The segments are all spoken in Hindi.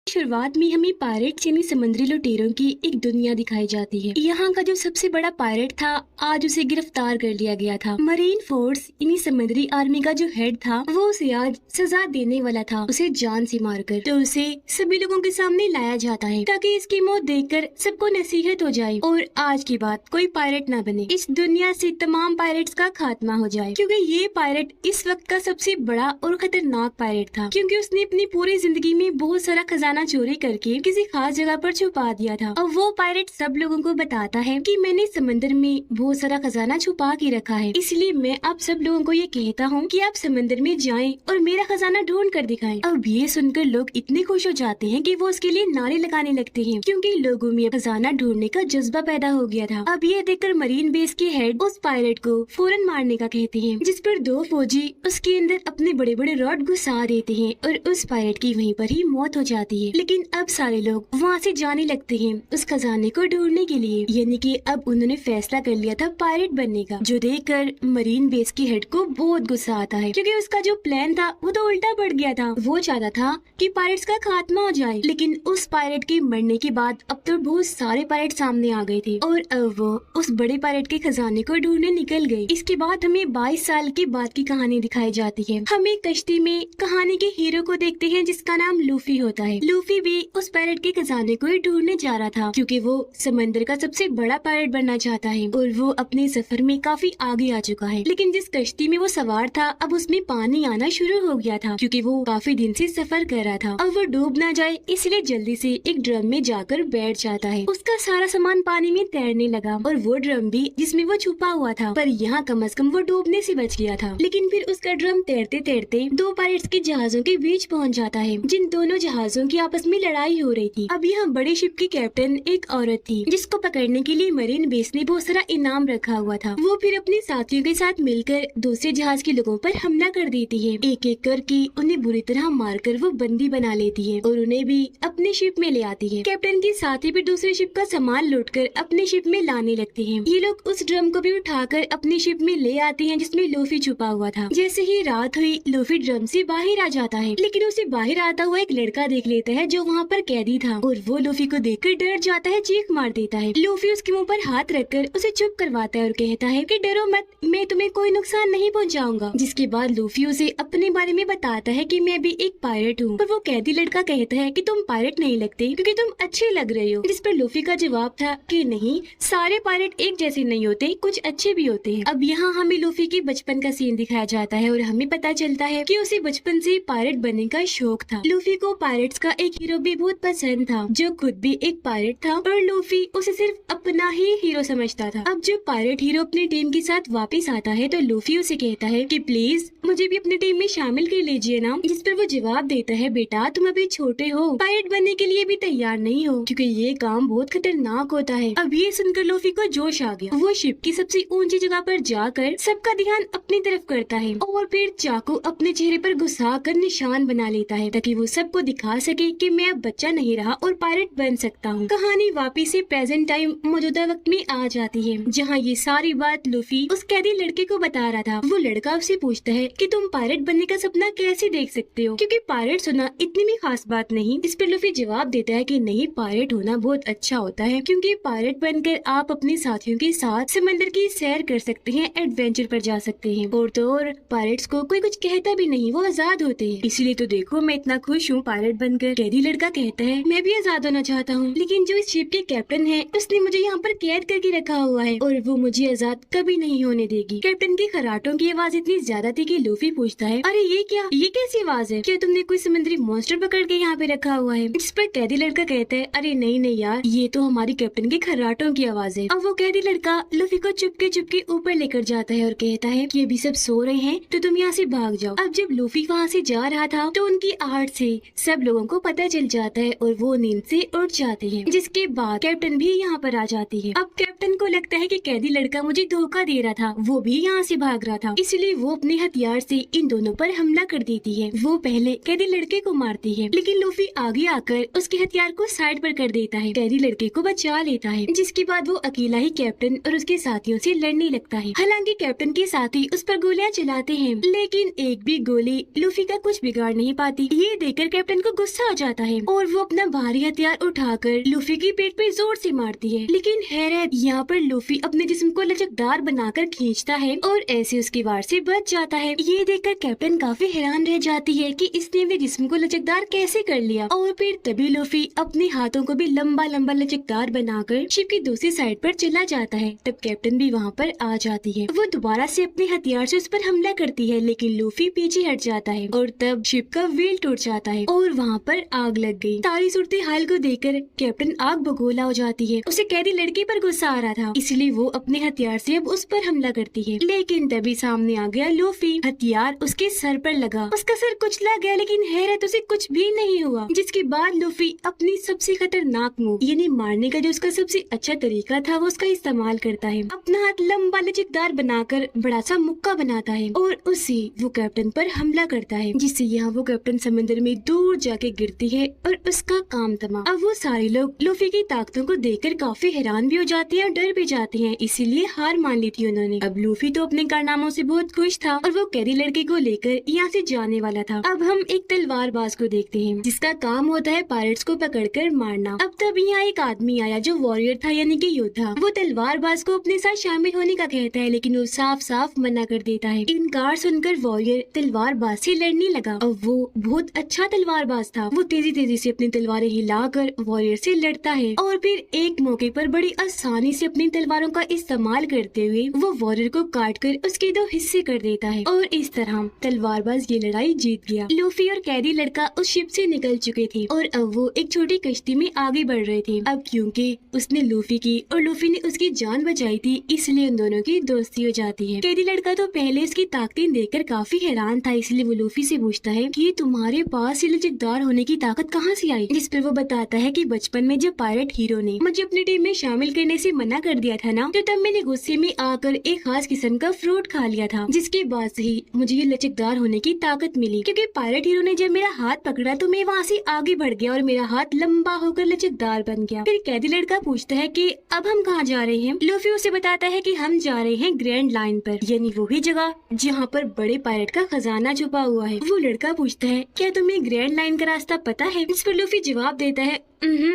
शुरुआत में हमें पायरेट यानी समुद्री लुटेरों की एक दुनिया दिखाई जाती है। यहाँ का जो सबसे बड़ा पायरेट था आज उसे गिरफ्तार कर लिया गया था। मरीन फोर्स यानी समुद्री आर्मी का जो हेड था वो उसे आज सजा देने वाला था, उसे जान से मारकर। तो उसे सभी लोगों के सामने लाया जाता है ताकि इसकी मौत देखकर सबको नसीहत हो जाए और आज के बाद कोई पायरेट ना बने, इस दुनिया से तमाम पायरेट्स का खात्मा हो जाए। क्योंकि ये पायरेट इस वक्त का सबसे बड़ा और खतरनाक पायरेट था, क्योंकि उसने अपनी पूरी जिंदगी में बहुत सारा खजाना चोरी करके किसी खास जगह पर छुपा दिया था। और वो पायरेट सब लोगों को बताता है कि मैंने समंदर में बहुत सारा खजाना छुपा के रखा है, इसलिए मैं आप सब लोगों को ये कहता हूँ कि आप समंदर में जाएं और मेरा खजाना ढूंढ कर दिखाएं। अब ये सुनकर लोग इतने खुश हो जाते हैं कि वो उसके लिए नारे लगाने लगते हैं, क्योंकि लोगों में खजाना ढूंढने का जज्बा पैदा हो गया था। अब ये देखकर मरीन बेस के हेड उस पायरेट को फौरन मारने का कहते हैं, जिस पर दो फौजी उसके अंदर अपने बड़े बड़े रॉड घुसा देते हैं और उस पायरेट की वहीं पर ही मौत हो जाती है। लेकिन अब सारे लोग वहाँ से जाने लगते हैं उस खजाने को ढूंढने के लिए, यानी कि अब उन्होंने फैसला कर लिया था पायरेट बनने का। जो देखकर मरीन बेस के हेड को बहुत गुस्सा आता है, क्योंकि उसका जो प्लान था वो तो उल्टा पड़ गया था। वो चाहता था कि पायरेट्स का खात्मा हो जाए, लेकिन उस पायरेट के मरने के बाद अब तो बहुत सारे पायरेट सामने आ गए थे और अब वो उस बड़े पायरेट के खजाने को ढूंढने निकल गए। इसके बाद हमें 22 साल के बाद की कहानी दिखाई जाती है। हमें कश्ती में कहानी के हीरो को देखते हैं जिसका नाम लूफी होता है। लूफी भी उस पायरेट के खजाने को ही ढूंढने जा रहा था, क्योंकि वो समंदर का सबसे बड़ा पायरेट बनना चाहता है और वो अपने सफर में काफी आगे आ चुका है। लेकिन जिस कश्ती में वो सवार था अब उसमें पानी आना शुरू हो गया था, क्योंकि वो काफी दिन से सफर कर रहा था। अब वो डूब ना जाए इसलिए जल्दी से एक ड्रम में जाकर बैठ जाता है। उसका सारा सामान पानी में तैरने लगा और वो ड्रम भी जिसमें वो छुपा हुआ था, पर यहाँ कम से कम वो डूबने से बच गया था। लेकिन फिर उसका ड्रम तैरते तैरते दो पायरेट्स के जहाजों के बीच पहुँच जाता है, जिन दोनों जहाजों की आपस में लड़ाई हो रही थी। अब यहाँ बड़े शिप की कैप्टन एक औरत थी, जिसको पकड़ने के लिए मरीन बेस ने बहुत सारा इनाम रखा हुआ था। वो फिर अपने साथियों के साथ मिलकर दूसरे जहाज के लोगों पर हमला कर देती है। एक एक करके उन्हें बुरी तरह मारकर वो बंदी बना लेती है और उन्हें भी अपने शिप में ले आती है। कैप्टन के साथी भी दूसरे शिप का सामान लूटकर अपने शिप में लाने लगते हैं। ये लोग उस ड्रम को भी उठाकर अपनी शिप में ले आते हैं जिसमें लूफी छुपा हुआ था। जैसे ही रात हुई लूफी ड्रम से बाहर आ जाता है, लेकिन उसे बाहर आता हुआ एक लड़का देख लेता है जो वहाँ पर कैदी था और वो लूफी को देखकर डर जाता है, चीख मार देता है। लूफी उसके मुंह पर हाथ रखकर उसे चुप करवाता है और कहता है कि डरो मत, मैं तुम्हें कोई नुकसान नहीं पहुंचाऊंगा। जिसके बाद लूफी उसे अपने बारे में बताता है कि मैं भी एक पायरेट हूँ। पर वो कैदी लड़का कहता है कि तुम पायरेट नहीं लगते क्योंकि तुम अच्छे लग रहे हो। जिस पर लूफी का जवाब था कि नहीं, सारे पायरेट एक जैसे नहीं होते, कुछ अच्छे भी होते हैं। अब यहाँ हमें लूफी के बचपन का सीन दिखाया जाता है और हमें पता चलता है कि उसे बचपन से पायरेट बनने का शौक था। लूफी को पायरेट्स का एक हीरो भी बहुत पसंद था जो खुद भी एक पायरेट था और लूफी उसे सिर्फ अपना ही हीरो समझता था। अब जब पायरेट हीरो अपनी टीम के साथ वापस आता है तो लूफी उसे कहता है कि प्लीज मुझे भी अपनी टीम में शामिल कर लीजिए ना। जिस पर वो जवाब देता है, बेटा तुम अभी छोटे हो, पायरेट बनने के लिए भी तैयार नहीं हो, क्योंकि ये काम बहुत खतरनाक होता है। अब ये सुनकर लूफी को जोश आ गया। वो शिप की सबसे ऊंची जगह पर जाकर सबका ध्यान अपनी तरफ करता है और फिर चाकू अपने चेहरे पर घुसा कर निशान बना लेता है ताकि वो सबको दिखा सके कि मैं अब बच्चा नहीं रहा और पायरेट बन सकता हूँ। कहानी वापिस से प्रेजेंट टाइम मौजूदा वक्त में आ जाती है, जहाँ ये सारी बात लूफी उस कैदी लड़के को बता रहा था। वो लड़का उससे पूछता है कि तुम पायरेट बनने का सपना कैसे देख सकते हो, क्योंकि पायरेट होना इतनी भी खास बात नहीं। इस पर लूफी जवाब देता है कि नहीं, पायरेट होना बहुत अच्छा होता है, क्योंकि पायरेट बनकर आप अपने साथियों के साथ समंदर की सैर कर सकते हैं, एडवेंचर पर जा सकते हैं और तो और पायरेट्स को कोई कुछ कहता भी नहीं, वो आजाद होते हैं। इसीलिए तो देखो मैं इतना खुश हूँ पायरेट बनकर। कैदी लड़का कहता है मैं भी आजाद होना चाहता हूँ, लेकिन जो इस शिप के कैप्टन है उसने मुझे यहाँ पर कैद करके रखा हुआ है और वो मुझे आजाद कभी नहीं होने देगी। कैप्टन के खराटों की आवाज इतनी ज्यादा थी कि लूफी पूछता है, अरे ये क्या, ये कैसी आवाज है, क्या तुमने कोई समुद्री मॉन्स्टर पकड़ के यहाँ पे रखा हुआ है? जिस पर कैदी लड़का कहता है, अरे नहीं नहीं यार, ये तो हमारी कैप्टन के खराटों की आवाज है। अब वो कैदी लड़का लूफी को चुपके ऊपर लेकर जाता है और कहता है कि अभी सब सो रहे हैं तो तुम यहाँ से भाग जाओ। अब जब लूफी वहाँ से जा रहा था तो उनकी आहट से सब लोगों को पता चल जाता है और वो नींद से उठ जाते हैं। जिसके बाद कैप्टन भी यहाँ पर आ जाती है। अब कैप्टन को लगता है कि कैदी लड़का मुझे धोखा दे रहा था, वो भी यहाँ से भाग रहा था, इसलिए वो अपने हथियार से इन दोनों पर हमला कर देती है। वो पहले कैदी लड़के को मारती है, लेकिन लूफी आगे आकर उसके हथियार को साइड पर कर देता है। कैदी लड़के को बचा लेता है, जिसके बाद वो अकेला ही कैप्टन और उसके साथियों से लड़ने लगता है। हालांकि कैप्टन के साथी उस पर गोलियां चलाते हैं, लेकिन एक भी गोली लूफी का कुछ बिगाड़ नहीं पाती। ये देखकर कैप्टन को गुस्सा आ जाता है और वो अपना भारी हथियार उठाकर लूफी की पेट पे जोर से मारती है। लेकिन हैरत, यहाँ पर लूफी अपने जिस्म को लचकदार बनाकर खींचता है और ऐसे उसके वार से बच जाता है। ये देखकर कैप्टन काफी हैरान रह जाती है कि इसने अपने जिस्म को लचकदार कैसे कर लिया। और फिर तभी लूफी अपने हाथों को भी लंबा लंबा लचकदार बनाकर शिप की दूसरी साइड पर चला जाता है। तब कैप्टन भी वहाँ पर आ जाती है। वो दोबारा से अपने हथियार से उस पर हमला करती है, लेकिन लूफी पीछे हट जाता है और तब शिप का व्हील टूट जाता है और वहाँ पर आग लग गई। सारी सूरत हाल को देखकर कैप्टन आग बगोला हो जाती है। उसे कैदी लड़के पर गुस्सा आ रहा था, इसलिए वो अपने हथियार से अब उस पर हमला करती है। लेकिन तभी सामने आ गया लूफी। हथियार उसके सर पर लगा, उसका सर कुचला गया, लेकिन हैरत उसे कुछ भी नहीं हुआ। जिसके बाद लूफी अपनी सबसे खतरनाक मूव यानी मारने का जो उसका सबसे अच्छा तरीका था वो उसका इस्तेमाल करता है। अपना हाथ लंबा लचकदार बनाकर बड़ा सा मुक्का बनाता है और उससे वो कैप्टन पर हमला करता है, जिससे यहाँ वो कैप्टन समंदर में दूर जाके गिरती है और उसका काम तमाम। अब वो सारे लोग लूफी की ताकतों को देखकर काफी हैरान भी हो जाते हैं और डर भी जाते हैं, इसीलिए हार मान ली थी उन्होंने। अब लूफी तो अपने कारनामों से बहुत खुश था और वो कैदी लड़के को लेकर यहाँ से जाने वाला था। अब हम एक तलवारबाज को देखते हैं, जिसका काम होता है पायरेट्स को पकड़कर मारना। अब तब यहाँ एक आदमी आया जो वॉरियर था यानी कि योद्धा। वो तलवारबाज को अपने साथ शामिल होने का कहता है, लेकिन वो साफ साफ मना कर देता है। इनकार सुनकर वॉरियर तलवारबाज से लड़ने लगा। अब वो बहुत अच्छा तलवारबाज था। वो तेजी तेजी से अपनी तलवारें हिलाकर वॉरियर से लड़ता है और फिर एक मौके पर बड़ी आसानी से अपनी तलवारों का इस्तेमाल करते हुए वो वॉरियर को काटकर उसके 2 हिस्से कर देता है और इस तरह तलवारबाज ये लड़ाई जीत गया। लूफी और कैदी लड़का उस शिप से निकल चुके थे और अब वो एक छोटी कश्ती में आगे बढ़ रहे थे। अब क्योंकि उसने लूफी की और लूफी ने उसकी जान बचाई थी, इसलिए उन दोनों की दोस्ती हो जाती है। कैदी लड़का तो पहले उसकी ताकतें देखकर काफी हैरान था, इसलिए वो लूफी से पूछता है कि तुम्हारे पास ये लचकदार होने की ताकत कहाँ से आई? जिस पर वो बताता है कि बचपन में जब पायरेट हीरो ने मुझे अपनी टीम में शामिल करने से मना कर दिया था ना, तो तब मैंने गुस्से में आकर एक खास किस्म का फ्रूट खा लिया था, जिसके बाद से ही मुझे ये लचकदार होने की ताकत मिली। क्योंकि पायरेट हीरो ने जब मेरा हाथ पकड़ा तो मैं वहाँ से आगे बढ़ गया और मेरा हाथ लंबा होकर लचकदार बन गया। फिर कैदी लड़का पूछता है कि अब हम कहाँ जा रहे हैं? लूफी उसे बताता है कि हम जा रहे हैं ग्रैंड लाइन पर, यानी वही जगह जहाँ पर बड़े पायरेट का खजाना छुपा हुआ है। वो लड़का पूछता है क्या तुम्हें ग्रैंड लाइन का रास्ता पता है? इस पर लूफी जवाब देता है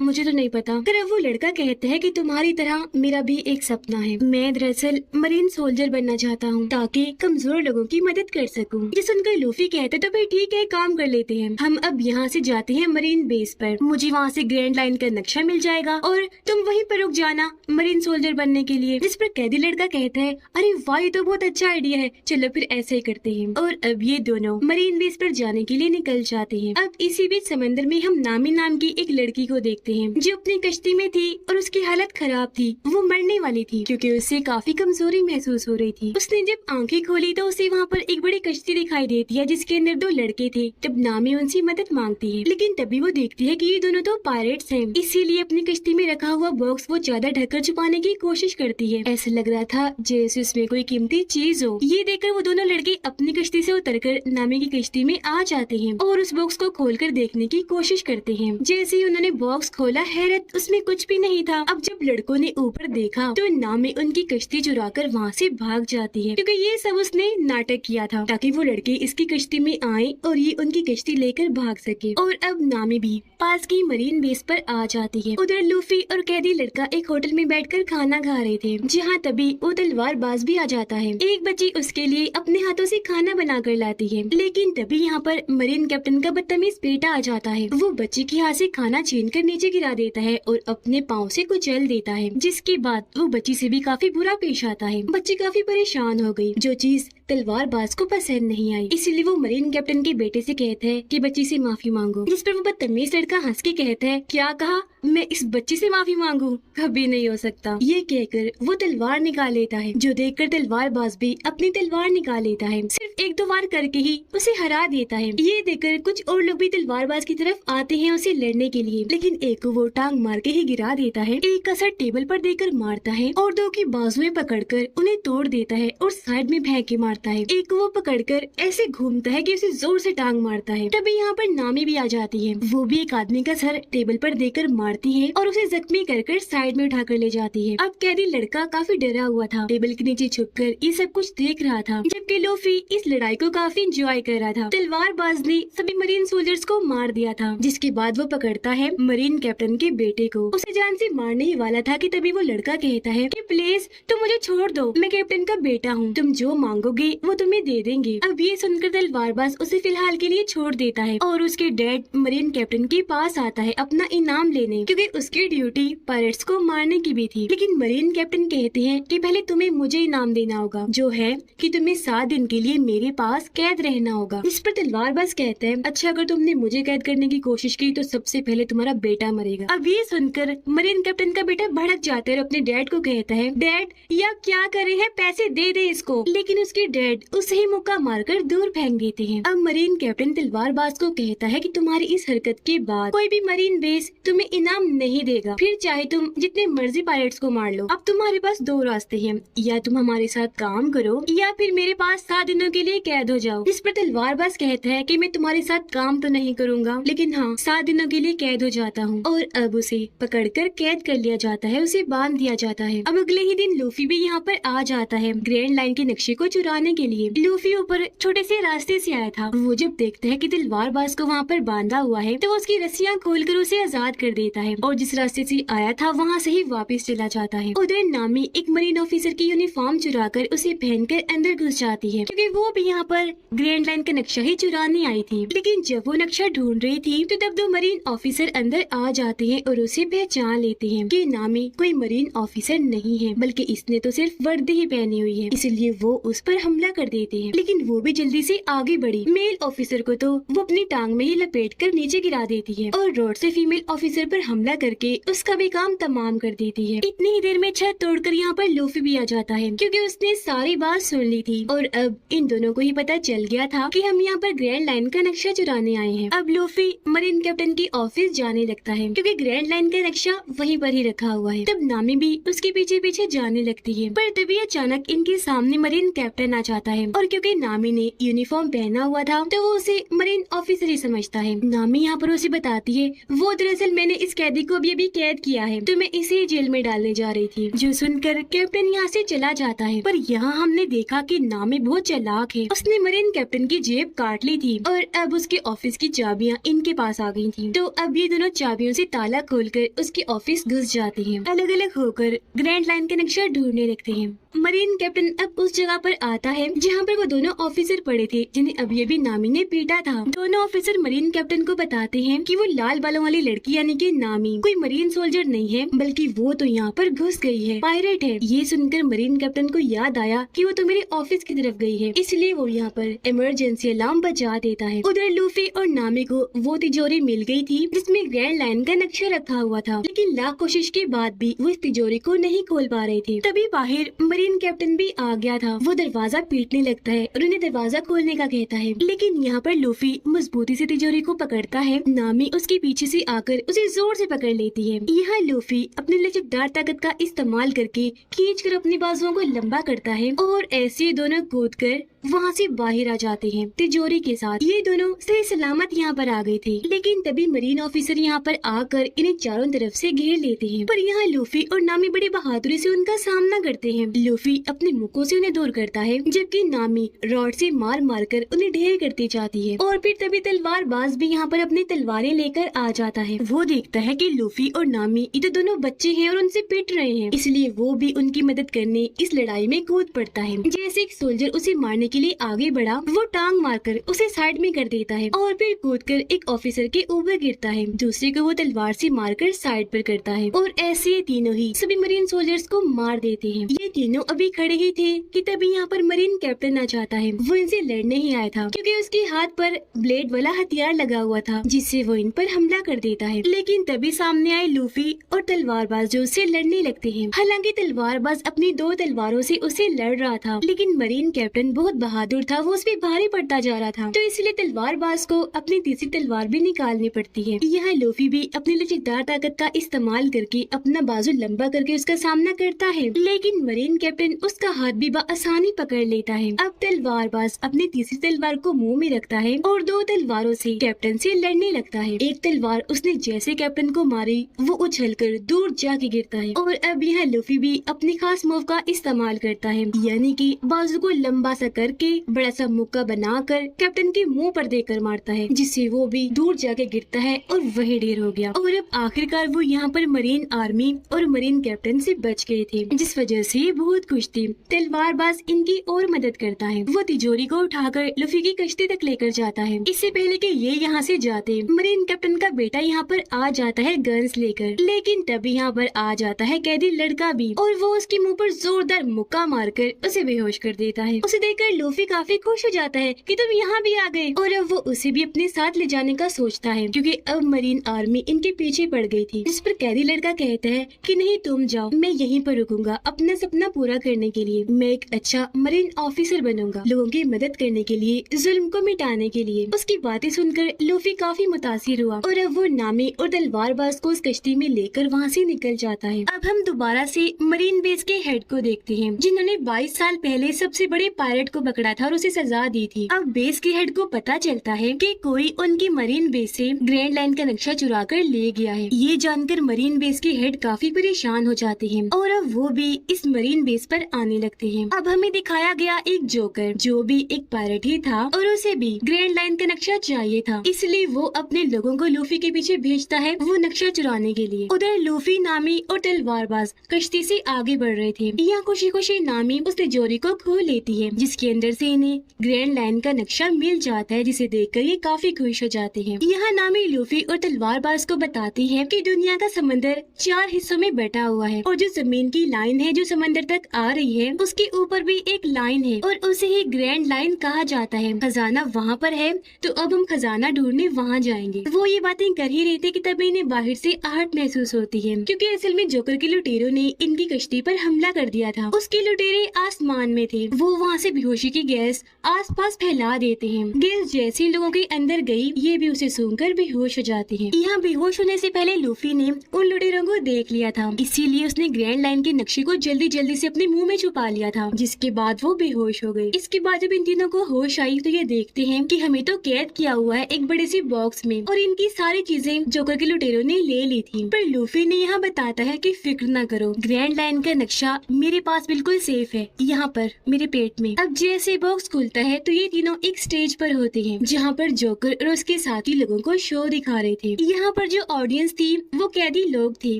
मुझे तो नहीं पता। फिर अब वो लड़का कहता है कि तुम्हारी तरह मेरा भी एक सपना है। मैं दरअसल मरीन सोल्जर बनना चाहता हूँ ताकि कमजोर लोगों की मदद कर सकूँ। ये सुनकर लूफी कहते तो भाई ठीक है, काम कर लेते हैं। हम अब यहाँ से जाते हैं मरीन बेस पर। मुझे वहाँ से ग्रैंड लाइन का नक्शा मिल जाएगा और तुम वहीं पर रुक जाना मरीन सोल्जर बनने के लिए। जिस पर कैदी लड़का कहता है अरे वाह, ये तो बहुत अच्छा आइडिया है, चलो फिर ऐसे ही करते हैं। और अब ये दोनों मरीन बेस पर जाने के लिए निकल जाते हैं। अब इसी बीच समंदर में हम नामी नाम की एक लड़की को देखते हैं जो अपनी कश्ती में थी और उसकी हालत खराब थी। वो मरने वाली थी क्योंकि उसे काफी कमजोरी महसूस हो रही थी। उसने जब आंखें खोली तो उसे वहाँ पर एक बड़ी कश्ती दिखाई देती है जिसके अंदर 2 लड़के थे। तब नामी उनसे मदद मांगती है, लेकिन तभी वो देखती है कि ये दोनों तो पायरेट्स हैं, इसीलिए अपनी कश्ती में रखा हुआ बॉक्स वो चादर ढककर छुपाने की कोशिश करती है। ऐसा लग रहा था जैसे उसमें कोई कीमती चीज हो। ये देखकर वो दोनों लड़के अपनी कश्ती से उतरकर नामी की कश्ती में आ जाते हैं और उस बॉक्स को खोलकर देखने की कोशिश करते हैं। जैसे ही उन्होंने बॉक्स खोला, हैरत, उसमें कुछ भी नहीं था। अब जब लड़कों ने ऊपर देखा तो नामी उनकी कश्ती चुराकर वहाँ से भाग जाती है, क्योंकि ये सब उसने नाटक किया था ताकि वो लड़के इसकी कश्ती में आए और ये उनकी कश्ती लेकर भाग सके। और अब नामी भी पास की मरीन बेस पर आ जाती है। उधर लूफी और कैदी लड़का एक होटल में बैठकर खाना खा रहे थे, जहाँ तभी वो तलवारबाज भी आ जाता है। एक बच्ची उसके लिए अपने हाथों से खाना बना कर लाती है, लेकिन तभी यहाँ पर मरीन कैप्टन का बदतमीज बेटा आ जाता है। वो बच्ची के हाथ से खाना छीन कर नीचे गिरा देता है और अपने पाँव से कुचल देता है, जिसके बाद वो बच्ची से भी काफी बुरा पेश आता है। बच्ची काफी परेशान हो गई, जो चीज तलवारबाज को पसंद नहीं आई, इसलिए वो मरीन कैप्टन के बेटे से कहता है कि बच्ची से माफी मांगो। जिस पर वो बदतमीज लड़का हंस के कहता है क्या कहा, मैं इस बच्ची से माफी मांगू? कभी नहीं हो सकता। ये कहकर वो तलवार निकाल लेता है, जो देखकर तलवारबाज भी अपनी तलवार निकाल लेता है। सिर्फ 1-2 वार करके ही उसे हरा देता है। ये देखकर कुछ और लोग भी तलवारबाज की तरफ आते हैं उसे लड़ने के लिए, लेकिन एक को वो टांग मार के ही गिरा देता है, एक का सर टेबल पर देकर मारता है और 2 की बाजुएं पकड़कर उन्हें तोड़ देता है और साइड में फेंक के मारता मारता है। एक वो पकड़कर ऐसे घूमता है कि उसे जोर से टांग मारता है। तभी यहाँ पर नामी भी आ जाती है। वो भी एक आदमी का सर टेबल पर देकर मारती है और उसे जख्मी कर साइड में उठाकर ले जाती है। अब कैदी लड़का काफी डरा हुआ था, टेबल के नीचे छुपकर ये सब कुछ देख रहा था, जबकि लूफी इस लड़ाई को काफी एंजॉय कर रहा था। तलवारबाज ने सभी मरीन सोल्जर्स को मार दिया था, जिसके बाद वो पकड़ता है मरीन कैप्टन के बेटे को। उसे जान से मारने ही वाला था कि तभी वो लड़का कहता है कि प्लीज तुम मुझे छोड़ दो, मैं कैप्टन का बेटा हूँ, तुम जो मांगोगे वो तुम्हें दे देंगे। अब ये सुनकर तलवारबाज उसे फिलहाल के लिए छोड़ देता है और उसके डैड मरीन कैप्टन के पास आता है अपना इनाम लेने, क्योंकि उसकी ड्यूटी पायरेट्स को मारने की भी थी। लेकिन मरीन कैप्टन कहते हैं कि पहले तुम्हें मुझे इनाम देना होगा, जो है कि तुम्हें 7 दिन के लिए मेरे पास कैद रहना होगा। इस पर तलवारबाज कहते हैं अच्छा, अगर तुमने मुझे कैद करने की कोशिश की तो सबसे पहले तुम्हारा बेटा मरेगा। अब ये सुनकर मरीन कैप्टन का बेटा भड़क जाता है और अपने डैड को कहता है डैड या क्या करे हैं, पैसे दे दे इसको। लेकिन उसके डैड उसे ही मुक्का मारकर दूर फेंक देते हैं। अब मरीन कैप्टन तलवारबाज को कहता है कि तुम्हारी इस हरकत के बाद कोई भी मरीन बेस तुम्हें इनाम नहीं देगा, फिर चाहे तुम जितने मर्जी पायरेट्स को मार लो। अब तुम्हारे पास 2 रास्ते हैं, या तुम हमारे साथ काम करो या फिर मेरे पास 7 दिनों के लिए कैद हो जाओ। इस पर तलवारबाज कहता है कि मैं तुम्हारे साथ काम तो नहीं करूंगा, लेकिन हाँ 7 दिनों के लिए कैद हो जाता हूँ। और अब उसे पकड़कर कैद कर लिया जाता है, उसे बांध दिया जाता है। अब अगले ही दिन लूफी भी यहाँ पर आ जाता है ग्रैंड लाइन के नक्शे को चुराने के लिए। लूफी ऊपर छोटे से रास्ते से आया था। वो जब देखता है कि तलवारबाज को वहाँ पर बांधा हुआ है तो वो उसकी रस्सियाँ खोलकर उसे आजाद कर देता है और जिस रास्ते से आया था वहाँ से ही वापस चला जाता है। उधर नामी एक मरीन ऑफिसर की यूनिफॉर्म चुराकर उसे पहनकर अंदर घुस जाती है, क्योंकि वो भी यहाँ पर ग्रैंड लाइन का नक्शा ही चुराने आई थी। लेकिन जब वो नक्शा ढूंढ रही थी तो तब 2 मरीन ऑफिसर अंदर आ जाते हैं और उसे पहचान लेते हैं कि नामी कोई मरीन ऑफिसर नहीं है, बल्कि इसने तो सिर्फ वर्दी ही पहनी हुई है, इसलिए वो उस पर हमला कर देते हैं। लेकिन वो भी जल्दी से आगे बढ़ी। मेल ऑफिसर को तो वो अपनी टांग में ही लपेट कर नीचे गिरा देती है और रोड से फीमेल ऑफिसर पर हमला करके उसका भी काम तमाम कर देती है। इतनी ही देर में छत तोड़कर यहाँ पर लूफी भी आ जाता है, क्योंकि उसने सारी बात सुन ली थी और अब इन दोनों को ही पता चल गया था कि हम यहाँ पर ग्रैंड लाइन का नक्शा चुराने आए हैं। अब लूफी मरीन कैप्टन की ऑफिस जाने लगता है, क्योंकि ग्रैंड लाइन का नक्शा वहीं पर ही रखा हुआ है। तब नामी भी उसके पीछे पीछे जाने लगती है, पर तभी अचानक इनके सामने मरीन कैप्टन आ जाता है और क्योंकि नामी ने यूनिफॉर्म पहना हुआ था तो वो उसे मरीन ऑफिसर ही समझता है। नामी यहाँ पर उसे बताती है वो दरअसल मैंने इस कैदी को अभी कैद किया है, तो मैं इसे जेल में डालने जा रही थी। जो सुनकर कैप्टन यहाँ से चला जाता है, पर यहाँ हमने देखा कि नामी बहुत चालाक है। उसने मरीन कैप्टन की जेब काट ली थी और अब उसके ऑफिस की चाबियाँ इनके पास आ गई थी। तो अब ये दोनों चाबियों से ताला खोलकर उसके ऑफिस घुस जाते हैं। अलग अलग होकर ग्रैंड लाइन का नक्शा ढूंढने लगते हैं। मरीन कैप्टन अब उस जगह पर आता है जहाँ पर वो दोनों ऑफिसर पड़े थे जिन्हें अभी नामी ने पीटा था। दोनों ऑफिसर मरीन कैप्टन को बताते हैं कि वो लाल बालों वाली लड़की यानी कि नामी कोई मरीन सोल्जर नहीं है, बल्कि वो तो यहाँ पर घुस गई है, पायरेट है। ये सुनकर मरीन कैप्टन को याद आया कि वो तो मेरे ऑफिस की तरफ गई है, इसलिए वो यहाँ पर इमरजेंसी अलार्म बजा देता है। उधर लूफी और नामी को वो तिजोरी मिल गई थी जिसमें ग्रैंड लाइन का नक्शा रखा हुआ था, लेकिन लाख कोशिश के बाद भी वो इस तिजोरी को नहीं खोल पा रहे थे। तभी बाहर मरीन कैप्टन भी आ गया था। वो दरवाजा पीटने लगता है और उन्हें दरवाजा खोलने का कहता है, लेकिन यहाँ पर लूफी मजबूती से तिजोरी को पकड़ता है। नामी उसके पीछे से आकर उसे जोर से पकड़ लेती है। यहाँ लूफी अपनी लचकदार ताकत का इस्तेमाल करके खींचकर अपनी बाजुओं को लंबा करता है और ऐसे दोनों कूदकर वहाँ से बाहर आ जाते हैं तिजोरी के साथ। ये दोनों सही सलामत यहाँ पर आ गए थे, लेकिन तभी मरीन ऑफिसर यहाँ पर आकर इन्हें चारों तरफ से घेर लेते हैं। पर यहाँ लूफी और नामी बड़ी बहादुरी से उनका सामना करते हैं। लूफी अपने मुक्कों से उन्हें दूर करता है, जबकि नामी रॉड से मार मार कर उन्हें ढेर करती जाती है। और फिर तभी तलवारबाज भी यहाँ पर अपनी तलवारें लेकर आ जाता है। वो देखता है कि लूफी और नामी ये तो दोनों बच्चे हैं और उनसे पिट रहे हैं, इसलिए वो भी उनकी मदद करने इस लड़ाई में कूद पड़ता है। जैसे एक सोल्जर उसे मारने के लिए आगे बढ़ा, वो टांग मारकर उसे साइड में कर देता है और फिर कूदकर एक ऑफिसर के ऊपर गिरता है। दूसरे को वो तलवार से मारकर साइड पर करता है और ऐसे ये तीनों ही सभी मरीन सोल्जर्स को मार देते हैं। ये तीनों अभी खड़े ही थे कि तभी यहाँ पर मरीन कैप्टन आ जाता है। वो इनसे लड़ने ही आया था, क्योंकि उसके हाथ पर ब्लेड वाला हथियार लगा हुआ था, जिससे वो इन पर हमला कर देता है। लेकिन तभी सामने आए लूफी और तलवारबाज जो उससे लड़ने लगते हैं। हालांकि तलवारबाज अपनी 2 तलवारों से उसे लड़ रहा था, लेकिन मरीन कैप्टन बहुत बहादुर था वो उस पे भारी पड़ता जा रहा था, तो इसलिए तलवारबाज को अपनी तीसरी तलवार भी निकालनी पड़ती है। यहाँ लूफी भी अपनी लचीदार ताकत का इस्तेमाल करके अपना बाजू लंबा करके उसका सामना करता है, लेकिन मरीन कैप्टन उसका हाथ भी आसानी पकड़ लेता है। अब तलवारबाज अपनी तीसरी तलवार को मुंह में रखता है और दो तलवारों से कैप्टन से लड़ने लगता है। एक तलवार उसने जैसे कैप्टन को मारी वो उछलकर दूर जाके गिरता है और अब यहाँ लूफी भी अपनी खास मूव का इस्तेमाल करता है, यानी कि बाजू को लंबा सा करके बड़ा सा मुक्का बनाकर कैप्टन के मुंह पर देकर मारता है, जिससे वो भी दूर जाके गिरता है और वही ढेर हो गया। और अब आखिरकार वो यहाँ पर मरीन आर्मी और मरीन कैप्टन से बच गए थे, जिस वजह से ये बहुत खुश थी। तलवारबाज इनकी और मदद करता है। वो तिजोरी को उठाकर लूफी की कश्ती तक लेकर जाता है। इससे पहले कि ये यहाँ से जाते, मरीन कैप्टन का बेटा यहाँ पर आ जाता है गन्स लेकर, लेकिन तभी यहाँ पर आ जाता है कैदी लड़का भी और वो उसके मुंह पर जोरदार मुक्का मारकर उसे बेहोश कर देता है। उसे देखकर लूफी काफी खुश हो जाता है कि तुम यहाँ भी आ गए, और अब वो उसे भी अपने साथ ले जाने का सोचता है, क्योंकि अब मरीन आर्मी इनके पीछे पड़ गई थी। जिस पर कैदी लड़का कहता है कि नहीं तुम जाओ, मैं यहीं पर रुकूंगा अपना सपना पूरा करने के लिए। मैं एक अच्छा मरीन ऑफिसर बनूंगा, लोगों की मदद करने के लिए, जुल्म को मिटाने के लिए। उसकी बातें सुनकर लूफी काफी मुतासिर हुआ और अब वो नामी और तलवारबाज को उस कश्ती में लेकर वहाँ से निकल जाता है। अब हम दोबारा से मरीन बेस के हेड को देखते हैं, जिन्होंने 22 साल पहले सबसे बड़े पायरेट को पकड़ा था और उसे सजा दी थी। अब बेस के हेड को पता चलता है कि कोई उनकी मरीन बेस से ग्रैंड लाइन का नक्शा चुरा कर ले गया है। ये जानकर मरीन बेस के हेड काफी परेशान हो जाते हैं और अब वो भी इस मरीन बेस पर आने लगते हैं। अब हमें दिखाया गया एक जोकर, जो भी एक पायरेट ही था और उसे भी ग्रैंड लाइन का नक्शा चाहिए था, इसलिए वो अपने लोगों को लूफी के पीछे भेजता है वो नक्शा चुराने के लिए। उधर लूफी, नामी और तलवारबाज कश्ती से आगे बढ़ रहे थे। यहाँ खुशी खुशी नामी उस तिजोरी को खोल लेती है, जिसके अंदर से इन्हें ग्रैंड लाइन का नक्शा मिल जाता है, जिसे देखकर ये काफी खुश हो जाते हैं। यहाँ नामी लूफी और तलवारबाज को बताती है कि दुनिया का समंदर 4 हिस्सों में बटा हुआ है और जो जमीन की लाइन है जो समंदर तक आ रही है उसके ऊपर भी एक लाइन है और उसे ही ग्रैंड लाइन कहा जाता है। खजाना वहाँ पर है, तो अब हम खजाना ढूंढने वहाँ जाएंगे। वो ये बातें कर ही रहे थे कि तभी इन्हें बाहर से आहट महसूस होती है, क्योंकि असल में जोकर के लुटेरों ने इनकी कश्ती पर हमला कर दिया था। उसके लुटेरे आसमान में थे, वो वहाँ से बेहोशी की गैस आसपास फैला देते हैं। गैस जैसे लोगों के अंदर गई, ये भी उसे सूंघकर बेहोश हो जाते हैं। यहाँ बेहोश होने से पहले लूफी ने उन लुटेरों को देख लिया था, इसीलिए उसने ग्रैंड लाइन के नक्शे को जल्दी जल्दी से अपने मुंह में छुपा लिया था, जिसके बाद वो बेहोश हो गए। इसके बाद जब इन तीनों को होश आई तो ये देखते हैं कि हमें तो कैद किया हुआ है एक बड़े सी बॉक्स में और इनकी सारी चीजें जोकर के लुटेरों ने ले ली थी। पर लूफी ने यहाँ बताता है कि फिक्र न करो, ग्रैंड लाइन का नक्शा मेरे पास बिल्कुल सेफ है, यहाँ पर मेरे पेट में। अब जैसे बॉक्स खुलता है तो ये तीनों एक स्टेज पर होते हैं, जहाँ पर जोकर और उसके साथी लोगों को शो दिखा रहे थे। यहाँ पर जो ऑडियंस थी वो कैदी लोग थे,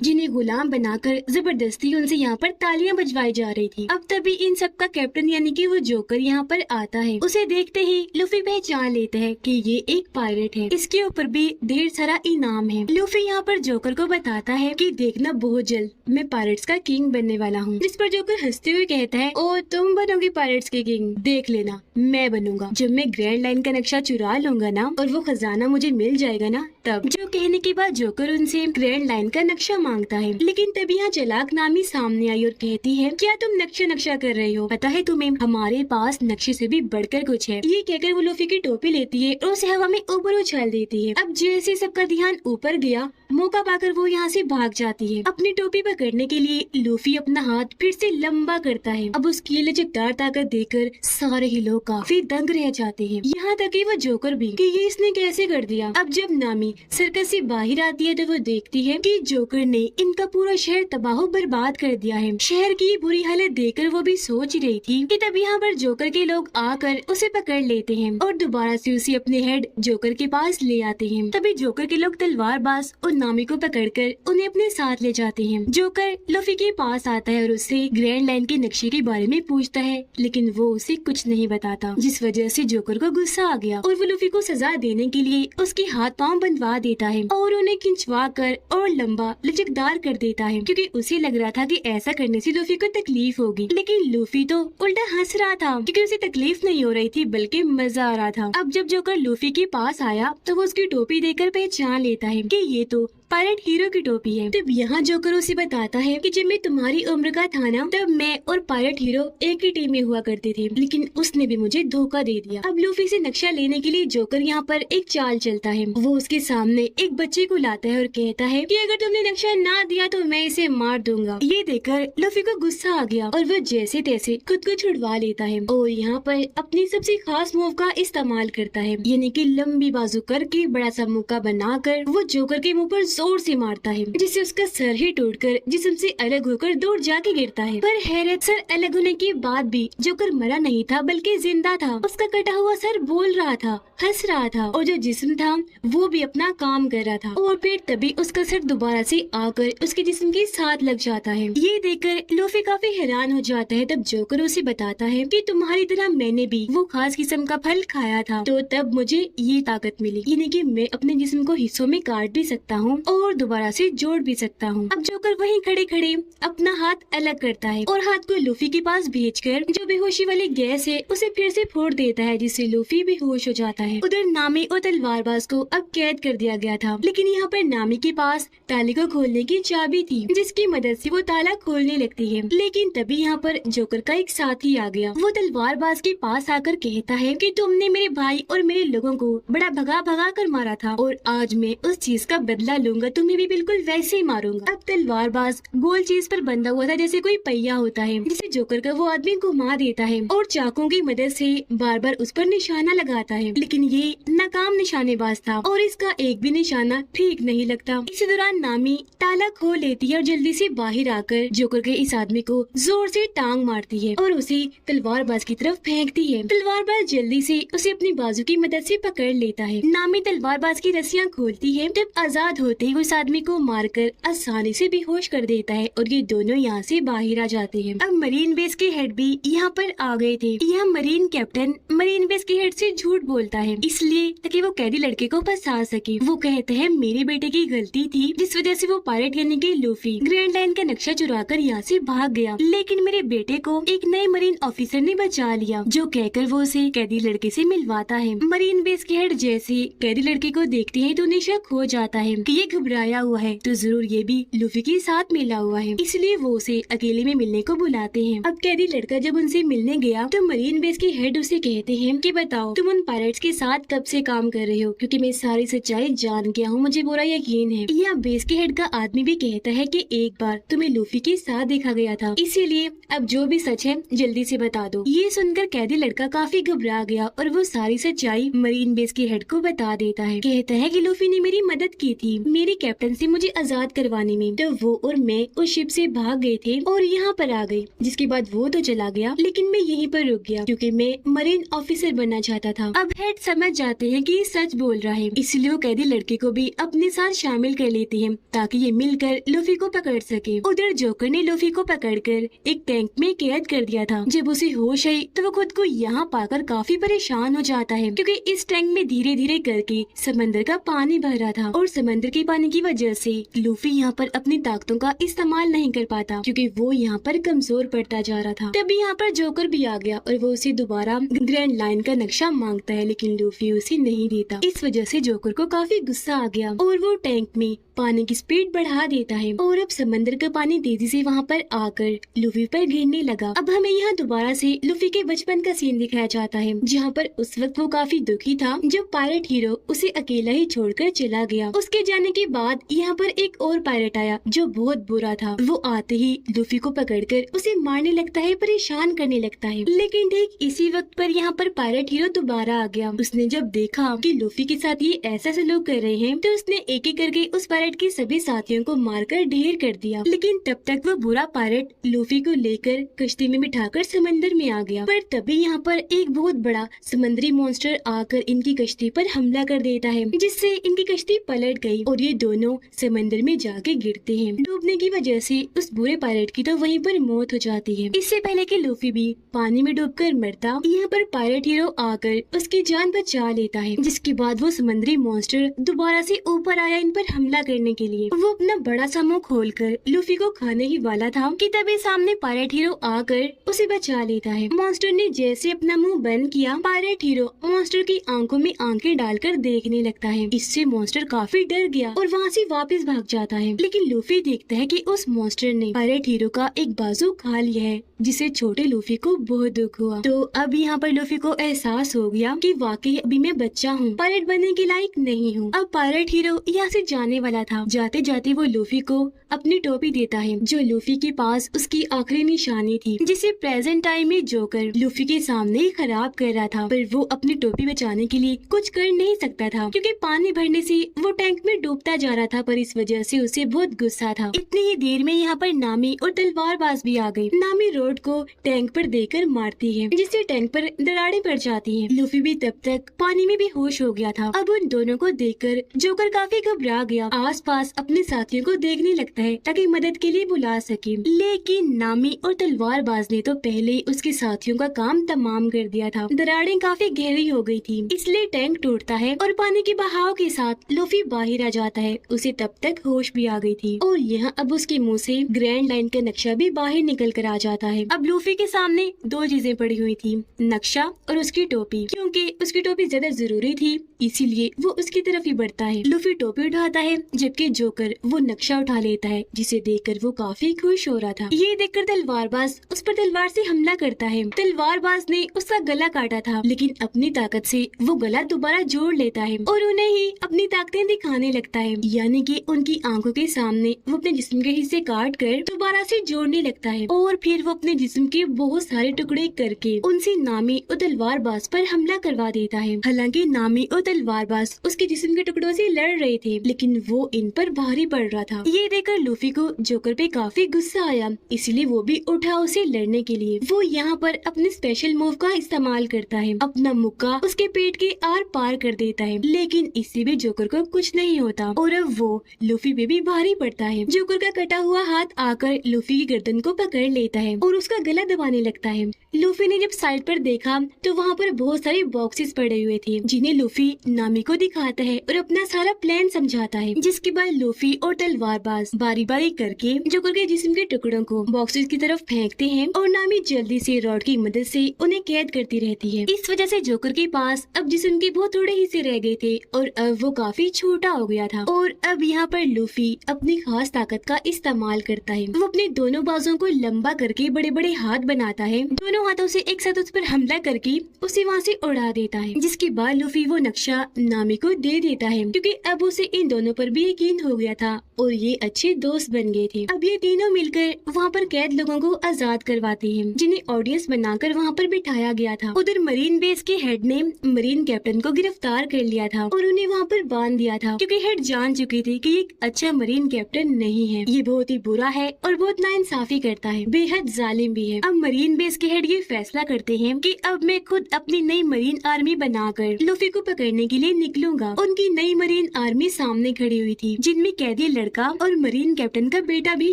जिन्हें गुलाम बनाकर जबरदस्ती उनसे यहाँ पर तालियां बजवाई जा रही थी। अब तभी इन सब का कैप्टन यानी कि वो जोकर यहाँ पर आता है। उसे देखते ही लूफी पहचान लेता है कि ये एक पायरेट है, इसके ऊपर भी ढेर सारा इनाम है। लूफी यहाँ पर जोकर को बताता है कि देखना बहुत जल्द मैं पायरेट्स का किंग बनने वाला हूँ। जिस पर जोकर हंसते हुए कहता है, ओ तुम बनोगे पायरेट्स के किंग, देख लेना मैं बनूंगा जब मैं ग्रैंड लाइन का नक्शा चुरा लूंगा ना और वो खजाना मुझे मिल जाएगा ना तब। जो कहने के बाद जोकर उनसे ग्रैंड लाइन का नक्शा मांगता है, लेकिन तभी यहाँ चालाक नामी सामने आई और कहती है, क्या तुम नक्शा कर रहे हो? पता है तुम्हें हमारे पास नक्शे से भी बढ़कर कुछ है। ये कहकर वो लूफी की टोपी लेती है और उसे हवा में ऊपर उछाल देती है। अब जैसे सबका ध्यान ऊपर गया, मौका पाकर वो यहाँ से भाग जाती है। अपनी टोपी पकड़ने के लिए लूफी अपना हाथ फिर से लंबा करता है। अब उसकी लचकदार ताकत देखकर सारे ही लोग काफी दंग रह जाते हैं, यहाँ तक कि वो जोकर भी कि ये इसने कैसे कर दिया। अब जब नामी सर्कस से बाहर आती है तो वो देखती है कि जोकर ने इनका पूरा शहर तबाह बर्बाद कर दिया है। शहर की बुरी हालत देखकर वो भी सोच रही थी कि तब यहाँ पर जोकर के लोग आकर उसे पकड़ लेते हैं और दोबारा से उसे अपने हेड जोकर के पास ले आते हैं। तभी जोकर के लोग तलवारबाज और नामी को पकड़कर उन्हें अपने साथ ले जाते हैं। जोकर लूफी के पास आता है और उससे ग्रैंड लाइन के नक्शे के बारे में पूछता है, लेकिन वो उसे कुछ नहीं बताता, जिस वजह से जोकर को गुस्सा आ गया और वो लूफी को सजा देने के लिए उसके हाथ पांव बंधवा देता है और उन्हें खिंचवा कर और लंबा लचकदार कर देता है, क्योंकि उसे लग रहा था कि ऐसा करने से लूफी को तकलीफ होगी। लेकिन लूफी तो उल्टा हंस रहा था, क्योंकि उसे तकलीफ नहीं हो रही थी बल्कि मजा आ रहा था। अब जब जोकर लूफी के पास आया तो वो उसकी टोपी देखकर पहचान लेता है कि ये तो पायरेट हीरो की टोपी है। तब यहाँ जोकर उसे बताता है कि जब मैं तुम्हारी उम्र का था ना, तब मैं और पायरेट हीरो एक ही टीम में हुआ करते थे, लेकिन उसने भी मुझे धोखा दे दिया। अब लूफी से नक्शा लेने के लिए जोकर यहाँ पर एक चाल चलता है। वो उसके सामने एक बच्चे को लाता है और कहता है कि अगर तुमने नक्शा ना दिया तो मैं इसे मार दूंगा। ये देखकर लूफी को गुस्सा आ गया और वो जैसे तैसे खुद को छुड़वा लेता है और यहाँ पर अपनी सबसे खास मूव का इस्तेमाल करता है, यानी कि लंबी बाजू करके बड़ा सा मुक्का बनाकर वो जोकर के मुंह पर जोर से मारता है, जिससे उसका सर ही टूटकर जिस्म से अलग होकर दूर जाके गिरता है। पर हैरत, सर अलग होने के बाद भी जोकर मरा नहीं था बल्कि जिंदा था। उसका कटा हुआ सर बोल रहा था, हंस रहा था और जो जिस्म था वो भी अपना काम कर रहा था। और फिर तभी उसका सर दोबारा से आकर उसके जिस्म के साथ लग जाता है। ये देखकर लूफी काफी हैरान हो जाता है। तब जोकर उसे बताता है कि तुम्हारी तरह मैंने भी वो खास किस्म का फल खाया था, तो तब मुझे ये ताकत मिली, यानी कि मैं अपने जिस्म को हिस्सों में काट भी सकता हूँ और दोबारा से जोड़ भी सकता हूँ। अब जोकर वहीं खड़े खड़े अपना हाथ अलग करता है और हाथ को लूफी के पास भेजकर जो बेहोशी वाली गैस है उसे फिर से फोड़ देता है, जिससे लूफी बेहोश हो जाता है। उधर नामी और तलवारबाज को अब कैद कर दिया गया था, लेकिन यहाँ पर नामी के पास ताले को खोलने की चाबी थी, जिसकी मदद से वो ताला खोलने लगती है। लेकिन तभी यहाँ पर जोकर का एक साथी आ गया। वो तलवारबाज के पास आकर कहता है कि तुमने मेरे भाई और मेरे लोगों को बड़ा भगा भगा कर मारा था और आज मैं उस चीज का बदला लूंगा, तुम्हें भी बिल्कुल वैसे ही मारूंगा। अब तलवारबाज गोल चीज पर बंधा हुआ था जैसे कोई पहिया होता है, जिसे जोकर का वो आदमी घुमा देता है और चाकू की मदद से बार बार उस पर निशाना लगाता है, लेकिन ये नाकाम निशानेबाज था और इसका एक भी निशाना ठीक नहीं लगता। इसी दौरान नामी ताला खोल लेती है और जल्दी से बाहर आकर जोकर के इस आदमी को जोर से टांग मारती है और उसे तलवारबाज की तरफ फेंकती है। तलवारबाज जल्दी से उसे अपनी बाजू की मदद से पकड़ लेता है। नामी तलवारबाज की रस्सियां खोलती है। जब आजाद होते ही उस आदमी को मारकर आसानी से बेहोश कर देता है और ये दोनों यहाँ से बाहर आ जाते हैं। अब मरीन बेस के हेड भी यहाँ पर आ गए थे। यह मरीन कैप्टन मरीन बेस के हेड से झूठ बोलता है, इसलिए ताकि वो कैदी लड़के को फंसा सके। वो कहते हैं मेरे बेटे की गलती थी, जिस वजह से वो पायरेट यानी कि लूफी ग्रैंड लाइन का नक्शा चुरा कर यहाँ से भाग गया, लेकिन मेरे बेटे को एक नए मरीन ऑफिसर ने बचा लिया, जो कहकर वो उसे कैदी लड़के से मिलवाता है। मरीन बेस के हेड जैसे कैदी लड़के को देखते हैं तो उन्हें शक हो जाता है कि ये घबराया हुआ है, तो जरूर ये भी लूफी के साथ मिला हुआ है, इसलिए वो उसे अकेले में मिलने को बुलाते हैं। अब कैदी लड़का जब उनसे मिलने गया तो मरीन बेस के हेड उसे कहते हैं कि बताओ तुम उन पायरेट्स के साथ कब से काम कर रहे हो, क्योंकि मैं सारी सच्चाई जान गया हूँ, मुझे पूरा यकीन है। यह बेस के हेड का आदमी भी कहता है कि एक बार तुम्हें लूफी के साथ देखा गया था, इसीलिए अब जो भी सच है जल्दी से बता दो। ये सुनकर कैदी लड़का काफी घबरा गया और वो सारी सच्चाई मरीन बेस के हेड को बता देता है। कहता है कि लूफी ने मेरी मदद की थी मेरी कैप्टन से मुझे आजाद करवाने में, तो वो और मैं उस शिप से भाग गए थे और यहाँ पर आ गए, जिसके बाद वो तो चला गया लेकिन मैं यहीं पर रुक गया क्योंकि मैं मरीन ऑफिसर बनना चाहता था। अब हेड समझ जाते हैं कि ये सच बोल रहा है, इसलिए वो कैदी लड़के को भी अपने साथ शामिल कर लेते हैं ताकि ये मिलकर लूफी को पकड़ सके। उधर जोकर ने लूफी को पकड़कर एक टैंक में कैद कर दिया था। जब उसे होश आई तो वो खुद को यहाँ पाकर काफी परेशान हो जाता है, क्योंकि इस टैंक में धीरे धीरे करके समंदर का पानी भर रहा था और समंदर के पानी की वजह से लूफी यहाँ पर अपनी ताकतों का इस्तेमाल नहीं कर पाता, क्योंकि वो यहाँ पर कमजोर पड़ता जा रहा था। तभी यहाँ पर जोकर भी आ गया और वो उसे दोबारा ग्रैंड लाइन का नक्शा मांगता है, लेकिन लूफी उसे नहीं देता। इस वजह से जोकर को काफी गुस्सा आ गया और वो टैंक में पानी की स्पीड बढ़ा देता है और अब समंदर का पानी तेजी से वहाँ पर आकर लूफी पर गिरने लगा। अब हमें यहाँ दोबारा से लूफी के बचपन का सीन दिखाया जाता है, जहाँ पर उस वक्त वो काफी दुखी था जब पायरेट हीरो उसे अकेला ही छोड़कर चला गया। उसके जाने के बाद यहाँ पर एक और पायरेट आया जो बहुत बुरा था। वो आते ही लूफी को पकड़कर उसे मारने लगता है, परेशान करने लगता है। लेकिन ठीक इसी वक्त पर यहाँ पर पायरेट हीरो दोबारा आ गया। उसने जब देखा कि लूफी के साथ ये ऐसा सलूक कर रहे हैं तो उसने एक एक करके उस पायरेट के सभी साथियों को मारकर ढेर कर दिया। लेकिन तब तक वो बुरा पायरेट लूफी को लेकर कश्ती में बिठाकर समंदर में आ गया। पर तभी यहाँ पर एक बहुत बड़ा समुद्री मॉन्स्टर आकर इनकी कश्ती पर हमला कर देता है, जिससे इनकी कश्ती पलट गई और ये दोनों समंदर में जाके गिरते हैं। डूबने की वजह से उस बुरे पायरेट की तो वहीं पर मौत हो जाती है। इससे पहले कि लूफी भी पानी में डूबकर मरता, यहाँ पर पायरेट हीरो आकर उसकी जान बचा लेता है, जिसके बाद वो समुद्री मॉन्स्टर दोबारा से ऊपर आया इन पर हमला करने के लिए। वो अपना बड़ा सा मुंह खोलकर लूफी को खाने ही वाला था कि तभी सामने पायरेट हीरो आकर उसे बचा लेता है। मॉन्स्टर ने जैसे अपना मुंह बंद किया, पायरेट हीरो मॉन्स्टर की आंखों में आंखें डालकर देखने लगता है। इससे मॉन्स्टर काफी डर गया और वहाँ से वापस भाग जाता है। लेकिन लूफी देखता है कि उस मॉन्स्टर ने पायरेट हीरो का एक बाजू खा लिया है, जिसे छोटे लूफी को बहुत दुख हुआ। तो अब यहाँ पर लूफी को एहसास हो गया कि वाकई अभी मैं बच्चा हूँ, पायरेट बनने के लायक नहीं हूँ। अब पायरेट हीरो यहाँ से जाने वाला था। जाते जाते वो लूफी को अपनी टोपी देता है, जो लूफी के पास उसकी आखिरी निशानी थी, जिसे प्रेजेंट टाइम में जोकर लूफी के सामने ही खराब कर रहा था। पर वो अपनी टोपी बचाने के लिए कुछ कर नहीं सकता था, क्योंकि पानी भरने से वो टैंक में डूबता जा रहा था। पर इस वजह से उसे बहुत गुस्सा था। इतनी ही देर में यहाँ पर नामी और तलवारबाज भी आ गई। नामी रोड को टैंक पर देकर मारती है, जिससे टैंक पर दरारें पड़ जाती हैं। लूफी भी तब तक पानी में बेहोश हो गया था। अब उन दोनों को देखकर जोकर काफी घबरा गया। आसपास अपने साथियों को देखने लगता है ताकि मदद के लिए बुला सके। लेकिन नामी और तलवारबाज ने तो पहले ही उसके साथियों का काम तमाम कर दिया था। दरारें काफी गहरी हो गई थी, इसलिए टैंक टूटता है और पानी के बहाव के साथ लूफी बाहर आ जाता है। उसे तब तक होश भी आ गई थी और यहाँ अब उसके मुंह से ग्रैंड लाइन का नक्शा भी बाहर निकल कर आ जाता है। अब लूफी के सामने दो चीजें पड़ी हुई थी, नक्शा और उसकी टोपी। क्योंकि उसकी टोपी ज्यादा जरूरी थी, इसीलिए वो उसकी तरफ ही बढ़ता है। लूफी टोपी उठाता है, जबकि जोकर वो नक्शा उठा लेता है, जिसे देखकर वो काफी खुश हो रहा था। ये देखकर तलवारबाज उस पर तलवार से हमला करता है। तलवारबाज ने उसका गला काटा था, लेकिन अपनी ताकत से वो गला दोबारा जोड़ लेता है और उन्हें ही अपनी ताकतें दिखाने लगता है। यानी कि उनकी आंखों के सामने वो अपने जिस्म के हिस्से काट कर दोबारा से जोड़ने लगता है और फिर वो अपने जिस्म के बहुत सारे टुकड़े करके उनसे नामी और तलवारबाज पर हमला करवा देता है। हालांकि नामी और तलवारबाज उसके जिस्म के टुकड़ों से लड़ रहे थे, लेकिन वो इन पर भारी पड़ रहा था। ये देखकर लूफी को जोकर पे काफी गुस्सा आया, इसलिए वो भी उठा उसे लड़ने के लिए। वो यहाँ पर अपने स्पेशल मूव का इस्तेमाल करता है, अपना मुक्का उसके पेट के आर पार कर देता है। लेकिन इससे भी जोकर को कुछ नहीं होता और अब वो लूफी पे भी भारी पड़ता है। जोकर का कटा हुआ हाथ आकर लूफी की गर्दन को पकड़ लेता है और उसका गला दबाने लगता है। लूफी ने जब साइड पर देखा तो वहाँ पर बहुत सारे बॉक्सेस पड़े हुए थे, जिन्हें लूफी नामी को दिखाता है और अपना सारा प्लान समझाता है। जिसके बाद लूफी और तलवारबाज बारी बारी करके जोकर के जिस्म के टुकड़ों को बॉक्सेस की तरफ फेंकते हैं और नामी जल्दी से रॉड की मदद से उन्हें कैद करती रहती है। इस वजह से जोकर के पास अब जिस्म के बहुत थोड़े हिस्से रह गए थे और अब वो काफी छोटा हो गया था। और अब यहाँ पर लूफी अपनी खास ताकत का इस्तेमाल करता है। वो अपने दोनों बाजों को लंबा करके बड़े बड़े हाथ बनाता है, दोनों हाथों से एक साथ उस पर हमला करके उसे वहाँ से उड़ा देता है। जिसके बाद लूफी वो नक्शा नामी को दे देता है, क्योंकि अब उसे इन दोनों पर भी यकीन हो गया था और ये अच्छे दोस्त बन गए थे। अब ये तीनों मिलकर वहाँ पर कैद लोगों को आजाद करवाते हैं, जिन्हें ऑडियंस बनाकर वहाँ पर बिठाया गया था। उधर मरीन बेस के हेड ने मरीन कैप्टन को गिरफ्तार कर लिया था और उन्हें वहाँ पर बांध दिया था, क्योंकि हेड जान चुके थे कि एक अच्छा मरीन कैप्टन नहीं है, ये बहुत ही बुरा है और बहुत नाइंसाफी करता है, बेहद जालिम भी है। अब मरीन बेस के हेड ये फैसला करते हैं कि अब मैं खुद अपनी नई मरीन आर्मी बनाकर लूफी को पकड़ने के लिए निकलूंगा। उनकी नई मरीन आर्मी सामने खड़ी हुई थी, जिनमें कैदी लड़का और मरीन कैप्टन का बेटा भी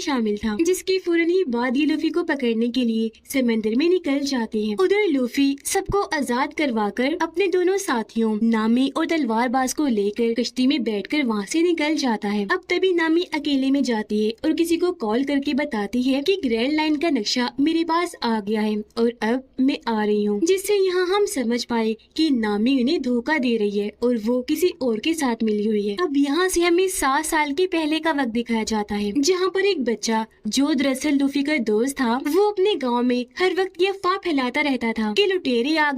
शामिल था, जिसके फौरन ही बाद ये लूफी को पकड़ने के लिए समंदर में निकल जाते हैं। उधर लूफी सबको आजाद करवाकर अपने दोनों साथियों नामी और तलवारबाज को लेकर कश्ती में बैठकर वहाँ से निकल जाता है। अब तभी नामी अकेले में जाती है और किसी को कॉल करके बताती है कि ग्रैंड लाइन का नक्शा मेरे पास आ गया है और अब मैं आ रही हूँ, जिससे यहाँ हम समझ पाए कि नामी उन्हें धोखा दे रही है और वो किसी और के साथ मिली हुई है। अब यहाँ से हमें 7 साल के पहले का वक्त दिखाया जाता है, जहाँ पर एक बच्चा जो दरअसल लूफी का दोस्त था, वो अपने गाँव में हर वक्त ये अफवाह फैलाता रहता था कि लुटेरे आ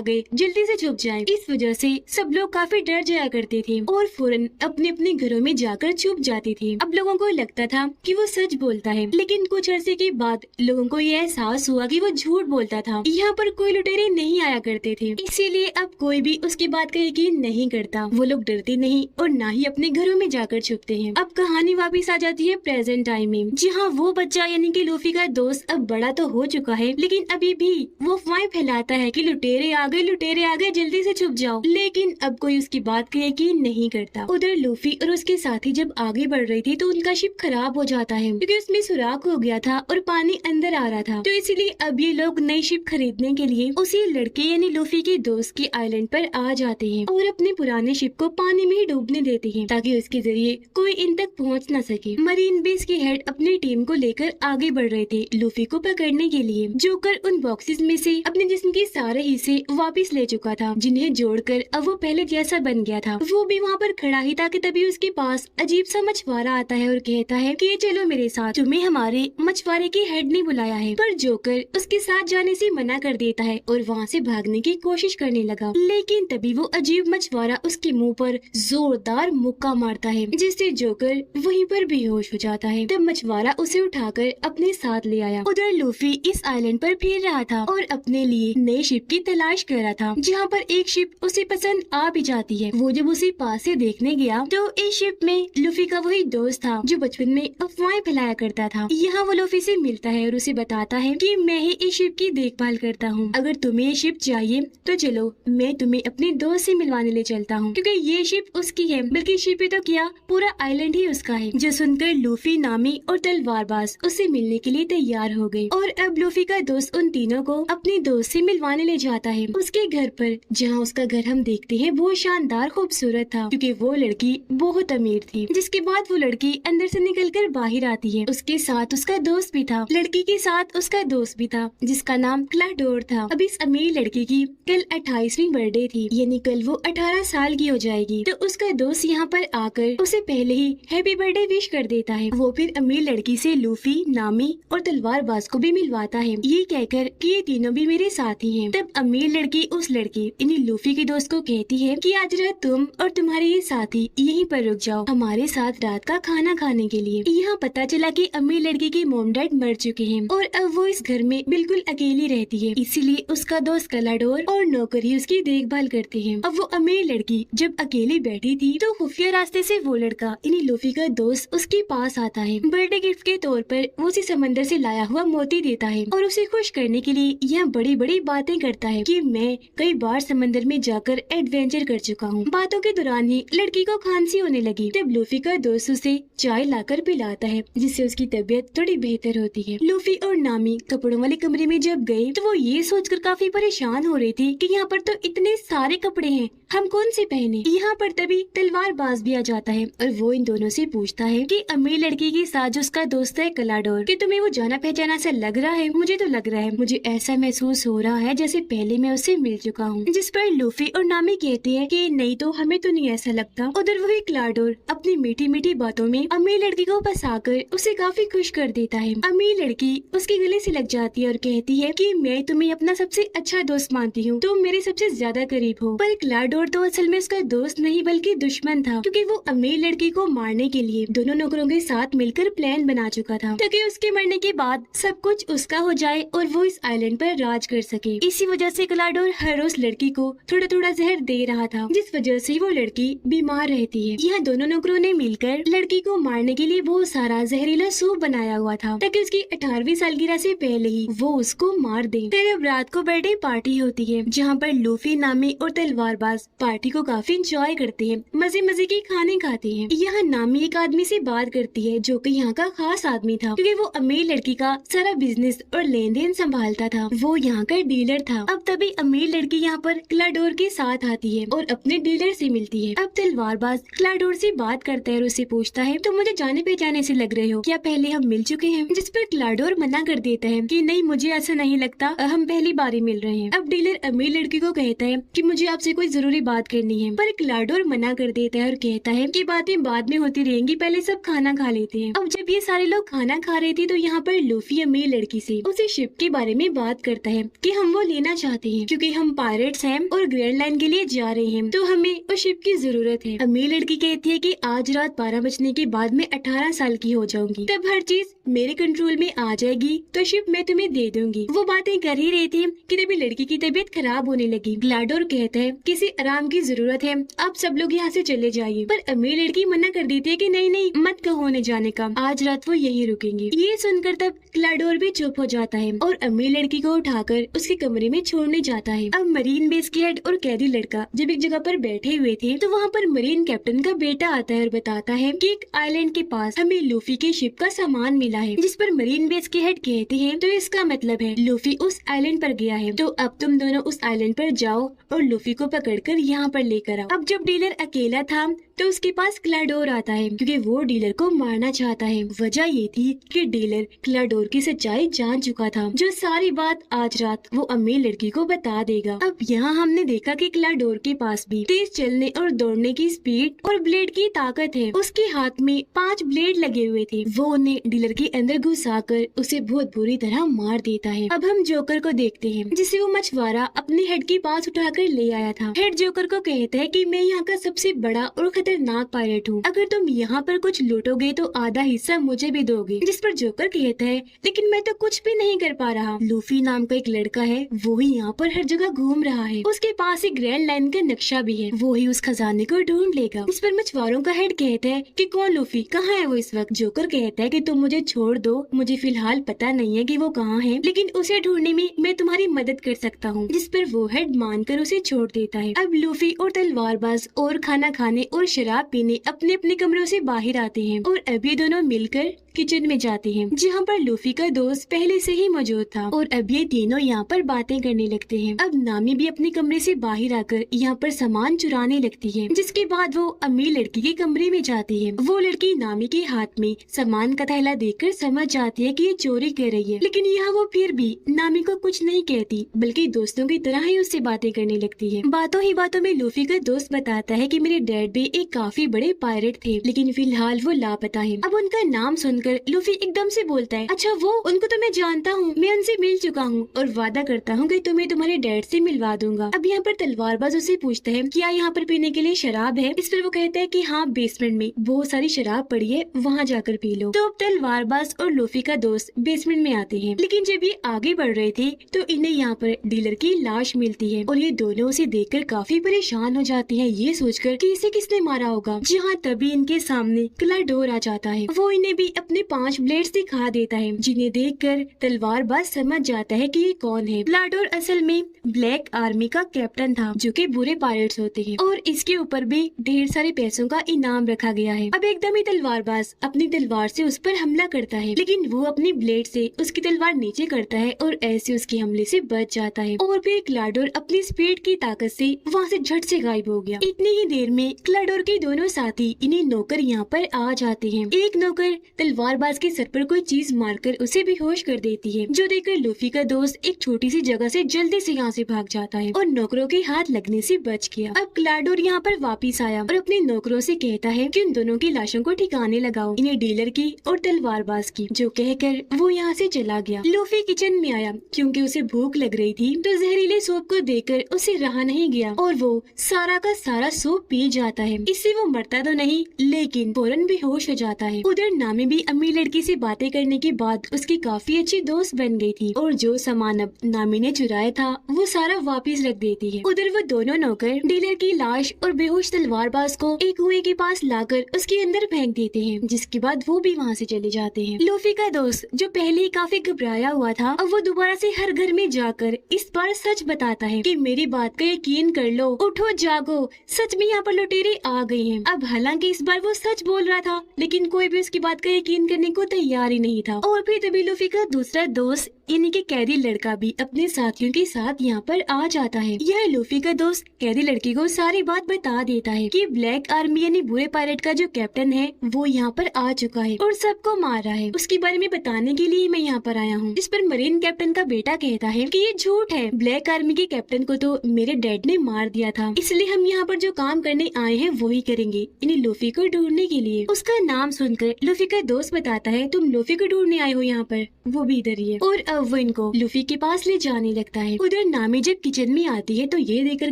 गए, जल्दी से छुप जाएं। इस वजह से सब लोग काफी डर जाया करते थे और फौरन अपने अपने घरों में जाकर छुप जाते थे। अब लोगों को लगता था कि वो सच बोलता है, लेकिन कुछ अरसे के बाद लोगों को ये एहसास हुआ कि वो झूठ बोलता था। यहाँ पर कोई लुटेरे नहीं आया करते थे, इसीलिए अब कोई भी उसकी बात का यकीन नहीं करता। वो लोग डरते नहीं और ना ही अपने घरों में जाकर छुपते हैं। अब कहानी वापस आ जाती है प्रेजेंट टाइम में, जहाँ वो बच्चा यानी कि लूफी का दोस्त अब बड़ा तो हो चुका है, लेकिन अभी भी वो अफवाहें फैलाता है कि लुटेरे आ गए, जल्दी से छुप जाओ। लेकिन अब कोई उसकी बात का यकीन नहीं करता। उधर लूफी और उसके साथी जब आगे बढ़ रहे थे तो उनका शिप खराब हो जाता है, क्योंकि उसमें सुराख हो गया था और पानी अंदर आ रहा था। तो इसीलिए अब ये लोग नई शिप खरीदने के लिए उसी लड़के यानी लूफी के दोस्त के आइलैंड पर आ जाते हैं और अपने पुराने शिप को पानी में ही डूबने देते हैं, ताकि उसके जरिए कोई इन तक पहुँच न सके। मरीन बेस के हेड अपनी टीम को लेकर आगे बढ़ रहे थे लूफी को पकड़ने के लिए। जोकर उन बॉक्सेस में से अपने जिस्म के सारे हिस्से वापिस ले चुका था, जिन्हें जोड़कर अब वो पहले जैसा बन गया था। वो भी वहाँ पर खड़ा ही था जाके तभी उसके पास अजीब सा मछुआरा आता है और कहता है कि चलो मेरे साथ, तुम्हें हमारे मछुआरे के हेड ने बुलाया है। पर जोकर उसके साथ जाने से मना कर देता है और वहाँ से भागने की कोशिश करने लगा, लेकिन तभी वो अजीब मछुआरा उसके मुंह पर जोरदार मुक्का मारता है, जिससे जोकर वहीं पर बेहोश हो जाता है। तब मछुआरा उसे उठाकर अपने साथ ले आया। उधर लूफी इस आइलैंड पर फिर रहा था और अपने लिए नए शिप की तलाश कर रहा था, जहाँ पर एक शिप उसे पसंद आ भी जाती है। वो जब उसे पास से देखने गया तो इस शिप में लूफी का वही दोस्त था जो बचपन में अफवाहें फैलाया करता था। यहाँ वो लूफी से मिलता है और उसे बताता है कि मैं ही इस शिप की देखभाल करता हूँ। अगर तुम्हें ये शिप चाहिए तो चलो, मैं तुम्हें अपने दोस्त से मिलवाने ले चलता हूँ, क्योंकि ये शिप उसकी है, बल्कि शिप ही तो क्या, पूरा आइलैंड ही उसका है। जो सुनकर लूफी, नामी और तलवारबाज उससे मिलने के लिए तैयार हो गए और अब लूफी का दोस्त उन तीनों को अपने दोस्त से मिलवाने ले जाता है उसके घर पर, जहाँ उसका घर हम देखते हैं बहुत शानदार खूबसूरत था, क्योंकि वो लड़की बहुत अमीर थी। जिसके बाद वो लड़की अंदर से निकलकर बाहर आती है। उसके साथ उसका दोस्त भी था, लड़की के साथ उसका दोस्त भी था जिसका नाम क्लाडोर था। अब इस अमीर लड़की की कल 28वीं बर्थडे थी, यानी कल वो 18 साल की हो जाएगी। तो उसका दोस्त यहाँ पर आकर उसे पहले ही हैप्पी बर्थडे विश कर देता है। वो फिर अमीर लड़की से लूफी, नामी और तलवारबाज को भी मिलवाता है, ये कहकर कि ये तीनों भी मेरे साथी हैं। तब अमीर लड़की उस लड़की यानी लूफी के दोस्त को कहती है कि आज रात तुम और तुम्हारे ये साथी यहीं पर रुक जाओ हमारे साथ रात का खाना खाने के लिए। यहाँ पता चला कि अमीर लड़की के मॉम डैड मर चुके हैं और अब वो इस घर में बिल्कुल अकेली रहती है, इसीलिए उसका दोस्त कलाडोर और नौकर ही उसकी देखभाल करते हैं। अब वो अमीर लड़की जब अकेली बैठी थी तो खुफिया रास्ते से वो लड़का यानी लूफी का दोस्त उसके पास आता है। बर्थडे गिफ्ट के तौर पर वो उसे समंदर से लाया हुआ मोती देता है और उसे खुश करने के लिए यह बड़ी बड़ी बातें करता है कि मैं कई बार समंदर में जाकर एडवेंचर कर चुका हूँ। बातों के दौरान ही लड़की को खांसी होने लगी। तब लूफी का दोस्त उसे चाय लाकर पिलाता है, जिससे उसकी तबीयत थोड़ी बेहतर होती है। लूफी और नामी कपड़ों वाले कमरे में जब गए तो वो ये सोचकर काफी परेशान हो रही थी कि यहाँ पर तो इतने सारे कपड़े हैं, हम कौन से पहने। यहाँ पर तभी तलवारबाज भी आ जाता है और वो इन दोनों से पूछता है कि अमीर लड़की के साथ जो उसका दोस्त है कलाडोर, कि तुम्हें वो जाना पहचाना सा लग रहा है। मुझे तो लग रहा है, मुझे ऐसा महसूस हो रहा है जैसे पहले मैं उससे मिल चुका हूँ। जिस पर लूफी और नामी कहती है कि नहीं तो हमें तो नहीं ऐसा लगता। उधर वही क्लाडोर अपनी मीठी मीठी बातों में अमीर लड़की को फंसाकर उसे काफी खुश कर देता है। अमीर लड़की उसके गले से लग जाती है और कहती है कि मैं तुम्हें अपना सबसे अच्छा दोस्त मानती हूँ, तुम मेरे सबसे ज्यादा करीब हो। पर क्लाडोर तो असल में उसका दोस्त नहीं बल्कि दुश्मन था, क्योंकि वो अमीर लड़की को मारने के लिए दोनों नौकरों के साथ मिलकर प्लान बना चुका था, ताकि उसके मरने के बाद सब कुछ उसका हो जाए और वो इस आइलैंड पर राज कर सके। इसी वजह से क्लाडोर हर रोज लड़की को थोड़ा थोड़ा जहर दे रहा था, जिस वजह से वो लड़की बीमार रहती है। यह दोनों नौकरों ने मिलकर लड़की को मारने के लिए बहुत सारा जहरीला सूप बनाया हुआ था, ताकि उसकी 18वीं सालगिरह से पहले ही वो उसको मार दे। फिर अब रात को बर्थडे पार्टी होती है, जहाँ पर लूफी, नामी और तलवारबाज पार्टी को काफी इंजॉय करते हैं, मजे मजे के खाने खाते हैं। यहाँ नामी एक आदमी से बात करती है जो कि यहाँ का खास आदमी था, क्योंकि वो अमीर लड़की का सारा बिजनेस और लेन देन संभालता था। वो यहाँ का डीलर था। अब तभी अमीर लड़की यहाँ पर क्लाडोर के साथ आती है और अपने डीलर से मिलती है। अब तलवारबाज क्लाडोर से बात करता है और उससे पूछता है तुम मुझे जाने पहचाने से लग रहे हो, क्या पहले हम मिल चुके हैं। जिस पर क्लाडोर मना कर देता है कि नहीं, मुझे ऐसा नहीं लगता, हम पहली बार ही मिल रहे हैं। अब डीलर अमीर लड़की को कहता है कि मुझे आपसे कोई जरूरी बात करनी है, पर क्लाडोर मना कर देता है और कहता है कि बातें बाद में होती रहेंगी, पहले सब खाना खा लेते हैं। अब जब ये सारे लोग खाना खा रहे थे तो यहाँ पर लूफी अमीर लड़की से उसे शिप के बारे में बात करता है कि हम वो लेना चाहते हैं, क्योंकि हम पायरेट्स हैं और ग्रैंड लाइन के लिए जा रहे हैं, तो हमें उस शिप की जरूरत है। अमीर लड़की कहती है कि आज रात 12 बजने के बाद मैं 18 साल की हो जाऊंगी, तब हर चीज मेरे कंट्रोल में आ जाएगी, तो शिप मैं तुम्हें दे दूंगी। वो बातें कर ही रही थी कि तभी लड़की की तबीयत खराब होने लगी। क्लाडोर कहता है किसी आराम की जरूरत है, आप सब लोग यहाँ से चले जाइए। पर अमीर लड़की मना कर देती है कि नहीं नहीं, मत कहो उन्हें जाने का, आज रात वो यही रुकेंगी। ये सुनकर तब क्लाडोर भी चुप हो जाता है और अमीर लड़की को उठाकर उसके कमरे में छोड़ने जाता है। अब मरीन बेस के हेड और कैदी लड़का जब एक जगह पर बैठे हुए थे तो वहाँ पर मरीन कैप्टन का बेटा आता है और बताता है कि एक आइलैंड के पास हमें लूफी के शिप का सामान मिला है। जिस पर मरीन बेस के हेड कहते हैं तो इसका मतलब है लूफी उस आइलैंड पर गया है, तो अब तुम दोनों उस आइलैंड पर जाओ और लूफी को पकड़कर यहाँ पर लेकर आओ। अब जब डीलर अकेला था तो उसके पास क्लाडोर आता है क्योंकि वो डीलर को मारना चाहता है। वजह ये थी कि डीलर क्लाडोर की सच्चाई जान चुका था, जो सारी बात आज रात वो अमीर लड़की को बता देगा। अब यहाँ हमने देखा कि क्लाडोर के पास भी तेज चलने और दौड़ने की स्पीड और ब्लेड की ताकत है। उसके हाथ में 5 ब्लेड लगे हुए थे। वो उन्हें डीलर के अंदर घुसाकर उसे बहुत बुरी तरह मार देता है। अब हम जोकर को देखते हैं, जिसे वो मछुआरा अपने हेड के पास उठाकर ले आया था। हेड जोकर को कहता है कि मैं यहाँ का सबसे बड़ा और खतरनाक पायलट हूँ, अगर तुम यहाँ पर कुछ लूटोगे तो आधा हिस्सा मुझे भी दोगे। जिस पर जोकर कहता है लेकिन मैं तो कुछ भी नहीं कर पा रहा। लूफी नाम का एक लड़का है, वो ही यहाँ पर हर जगह घूम रहा है। उसके पास एक ग्रैंड लाइन का नक्शा भी है, वो ही उस खजाने को ढूंढ लेगा। इस पर मछुआरों का हेड कहता है कि कौन लूफी, कहाँ है वो इस वक्त। जोकर कहता है कि तुम मुझे छोड़ दो, मुझे फिलहाल पता नहीं है कि वो कहाँ है, लेकिन उसे ढूंढने में मैं तुम्हारी मदद कर सकता हूँ। जिस पर वो हेड मानकर उसे छोड़ देता है। अब लूफी और तलवारबाज और खाना खाने और शराब पीने अपने अपने कमरों से बाहर आते हैं और अभी दोनों मिलकर किचन में जाते हैं, जहाँ पर लूफी का दोस्त पहले से ही मौजूद था। और अब ये तीनों यहाँ पर बातें करने लगते हैं। अब नामी भी अपने कमरे से बाहर आकर यहाँ पर सामान चुराने लगती है, जिसके बाद वो अमीर लड़की के कमरे में जाती है। वो लड़की नामी के हाथ में सामान का थैला देखकर समझ जाती है कि ये चोरी कर रही है, लेकिन यहाँ वो फिर भी नामी को कुछ नहीं कहती, बल्कि दोस्तों की तरह ही उससे बातें करने लगती है। बातों ही बातों में लूफी का दोस्त बताता है कि मेरे डैड भी एक काफी बड़े पायरेट थे, लेकिन फिलहाल वो लापता है। अब उनका नाम सुनकर लूफी एकदम से बोलता है, अच्छा वो, उनको तो मैं जानता हूँ, मैं उनसे मिल चुका हूँ और वादा करता हूँ कि तुम्हें तुम्हारे डैड से मिलवा दूंगा। अब यहाँ पर तलवारबाज उसे पूछता है क्या यहाँ पर पीने के लिए शराब है। इस पर वो कहता है कि हाँ, बेसमेंट में बहुत सारी शराब पड़ी है, वहाँ जाकर पी लो। तो अब तलवारबाज और लूफी का दोस्त बेसमेंट में आते हैं, लेकिन जब ये आगे बढ़ रहे थे तो इन्हें यहाँ पर डीलर की लाश मिलती है और ये दोनों उसे देखकर काफी परेशान हो जाते हैं, ये सोचकर कि इसे किसने मारा होगा। जहाँ तभी इनके सामने क्लाडोर आ जाता है। वो इन्हें भी अपने 5 ब्लेड्स दिखा देता है, जिन्हें देखकर तलवारबाज समझ जाता है कि ये कौन है। क्लाडोर असल में ब्लैक आर्मी का कैप्टन था, जो कि बुरे पायरेट्स होते हैं, और इसके ऊपर भी ढेर सारे पैसों का इनाम रखा गया है। अब एकदम ही तलवारबाज अपनी तलवार से उस पर हमला करता है, लेकिन वो अपनी ब्लेड से उसकी तलवार नीचे करता है और ऐसे उसके हमले से बच जाता है। और फिर क्लाडोर अपनी स्पीड की ताकत से वहाँ से झट से गायब हो गया। इतनी ही देर में क्लाडोर के दोनों साथी इन्हीं नौकर यहाँ पर आ जाते हैं। एक नौकर तलवारबाज के सर पर कोई चीज मारकर उसे बेहोश कर देती है, जो देखकर लूफी का दोस्त एक छोटी सी जगह से जल्दी से यहाँ से भाग जाता है और नौकरों के हाथ लगने से बच गया। अब क्लाडोर यहाँ पर वापिस आया और अपने नौकरों से कहता है कि उन दोनों की लाशों को ठिकाने लगाओ, इन्हें डीलर की और तलवारबाज की। जो कहकर वो यहाँ से चला गया। लूफी किचन में आया क्योंकि उसे भूख लग रही थी, तो जहरीले सूप को देखकर उसे रहा नहीं गया और वो सारा का सारा सूप पी जाता है। इससे वो मरता तो नहीं, लेकिन फौरन बेहोश हो जाता है। उधर नामी भी अमीर लड़की से बातें करने के बाद उसकी काफी अच्छी दोस्त बन गई थी और जो सामान अब नामी ने चुराया था वो सारा वापस रख देती है। उधर वो दोनों नौकर डीलर की लाश और बेहोश तलवारबाज को एक कुएं के पास लाकर उसके अंदर फेंक देते हैं, जिसके बाद वो भी वहाँ से चले जाते हैं। लूफी का दोस्त जो पहले ही काफी घबराया हुआ था, अब वो दोबारा से हर घर में जाकर इस बार सच बताता है कि मेरी बात का यकीन कर लो, उठो जागो, सच में यहाँ पर लुटेरे आ गए हैं। अब हालांकि इस बार वो सच बोल रहा था, लेकिन कोई भी उसकी बात का यकीन करने को तैयार ही नहीं था। और फिर तभी लूफी का दूसरा दोस्त यानी कि कैदी लड़का भी अपने साथियों के साथ यहाँ पर आ जाता है। यह लूफी का दोस्त कैदी लड़की को सारी बात बता देता है कि ब्लैक आर्मी यानी बुरे पायरेट का जो कैप्टन है वो यहाँ पर आ चुका है और सबको मार रहा है। उसके बारे में बताने के लिए मैं यहाँ पर आया हूँ। इस पर मरीन कैप्टन का बेटा कहता है कि ये झूठ है, ब्लैक आर्मी के कैप्टन को तो मेरे डैड ने मार दिया था, इसलिए हम यहाँ पर जो काम करने आए हैं वही करेंगे, यानी लूफी को ढूंढने के लिए। उसका नाम सुनकर लूफी का दोस्त बताता है तुम लूफी को ढूंढने आए हो यहाँ पर, वो भी इधर ही है। और अब वो इनको लूफी के पास ले जाने लगता है। उधर नामी जब किचन में आती है तो ये देखकर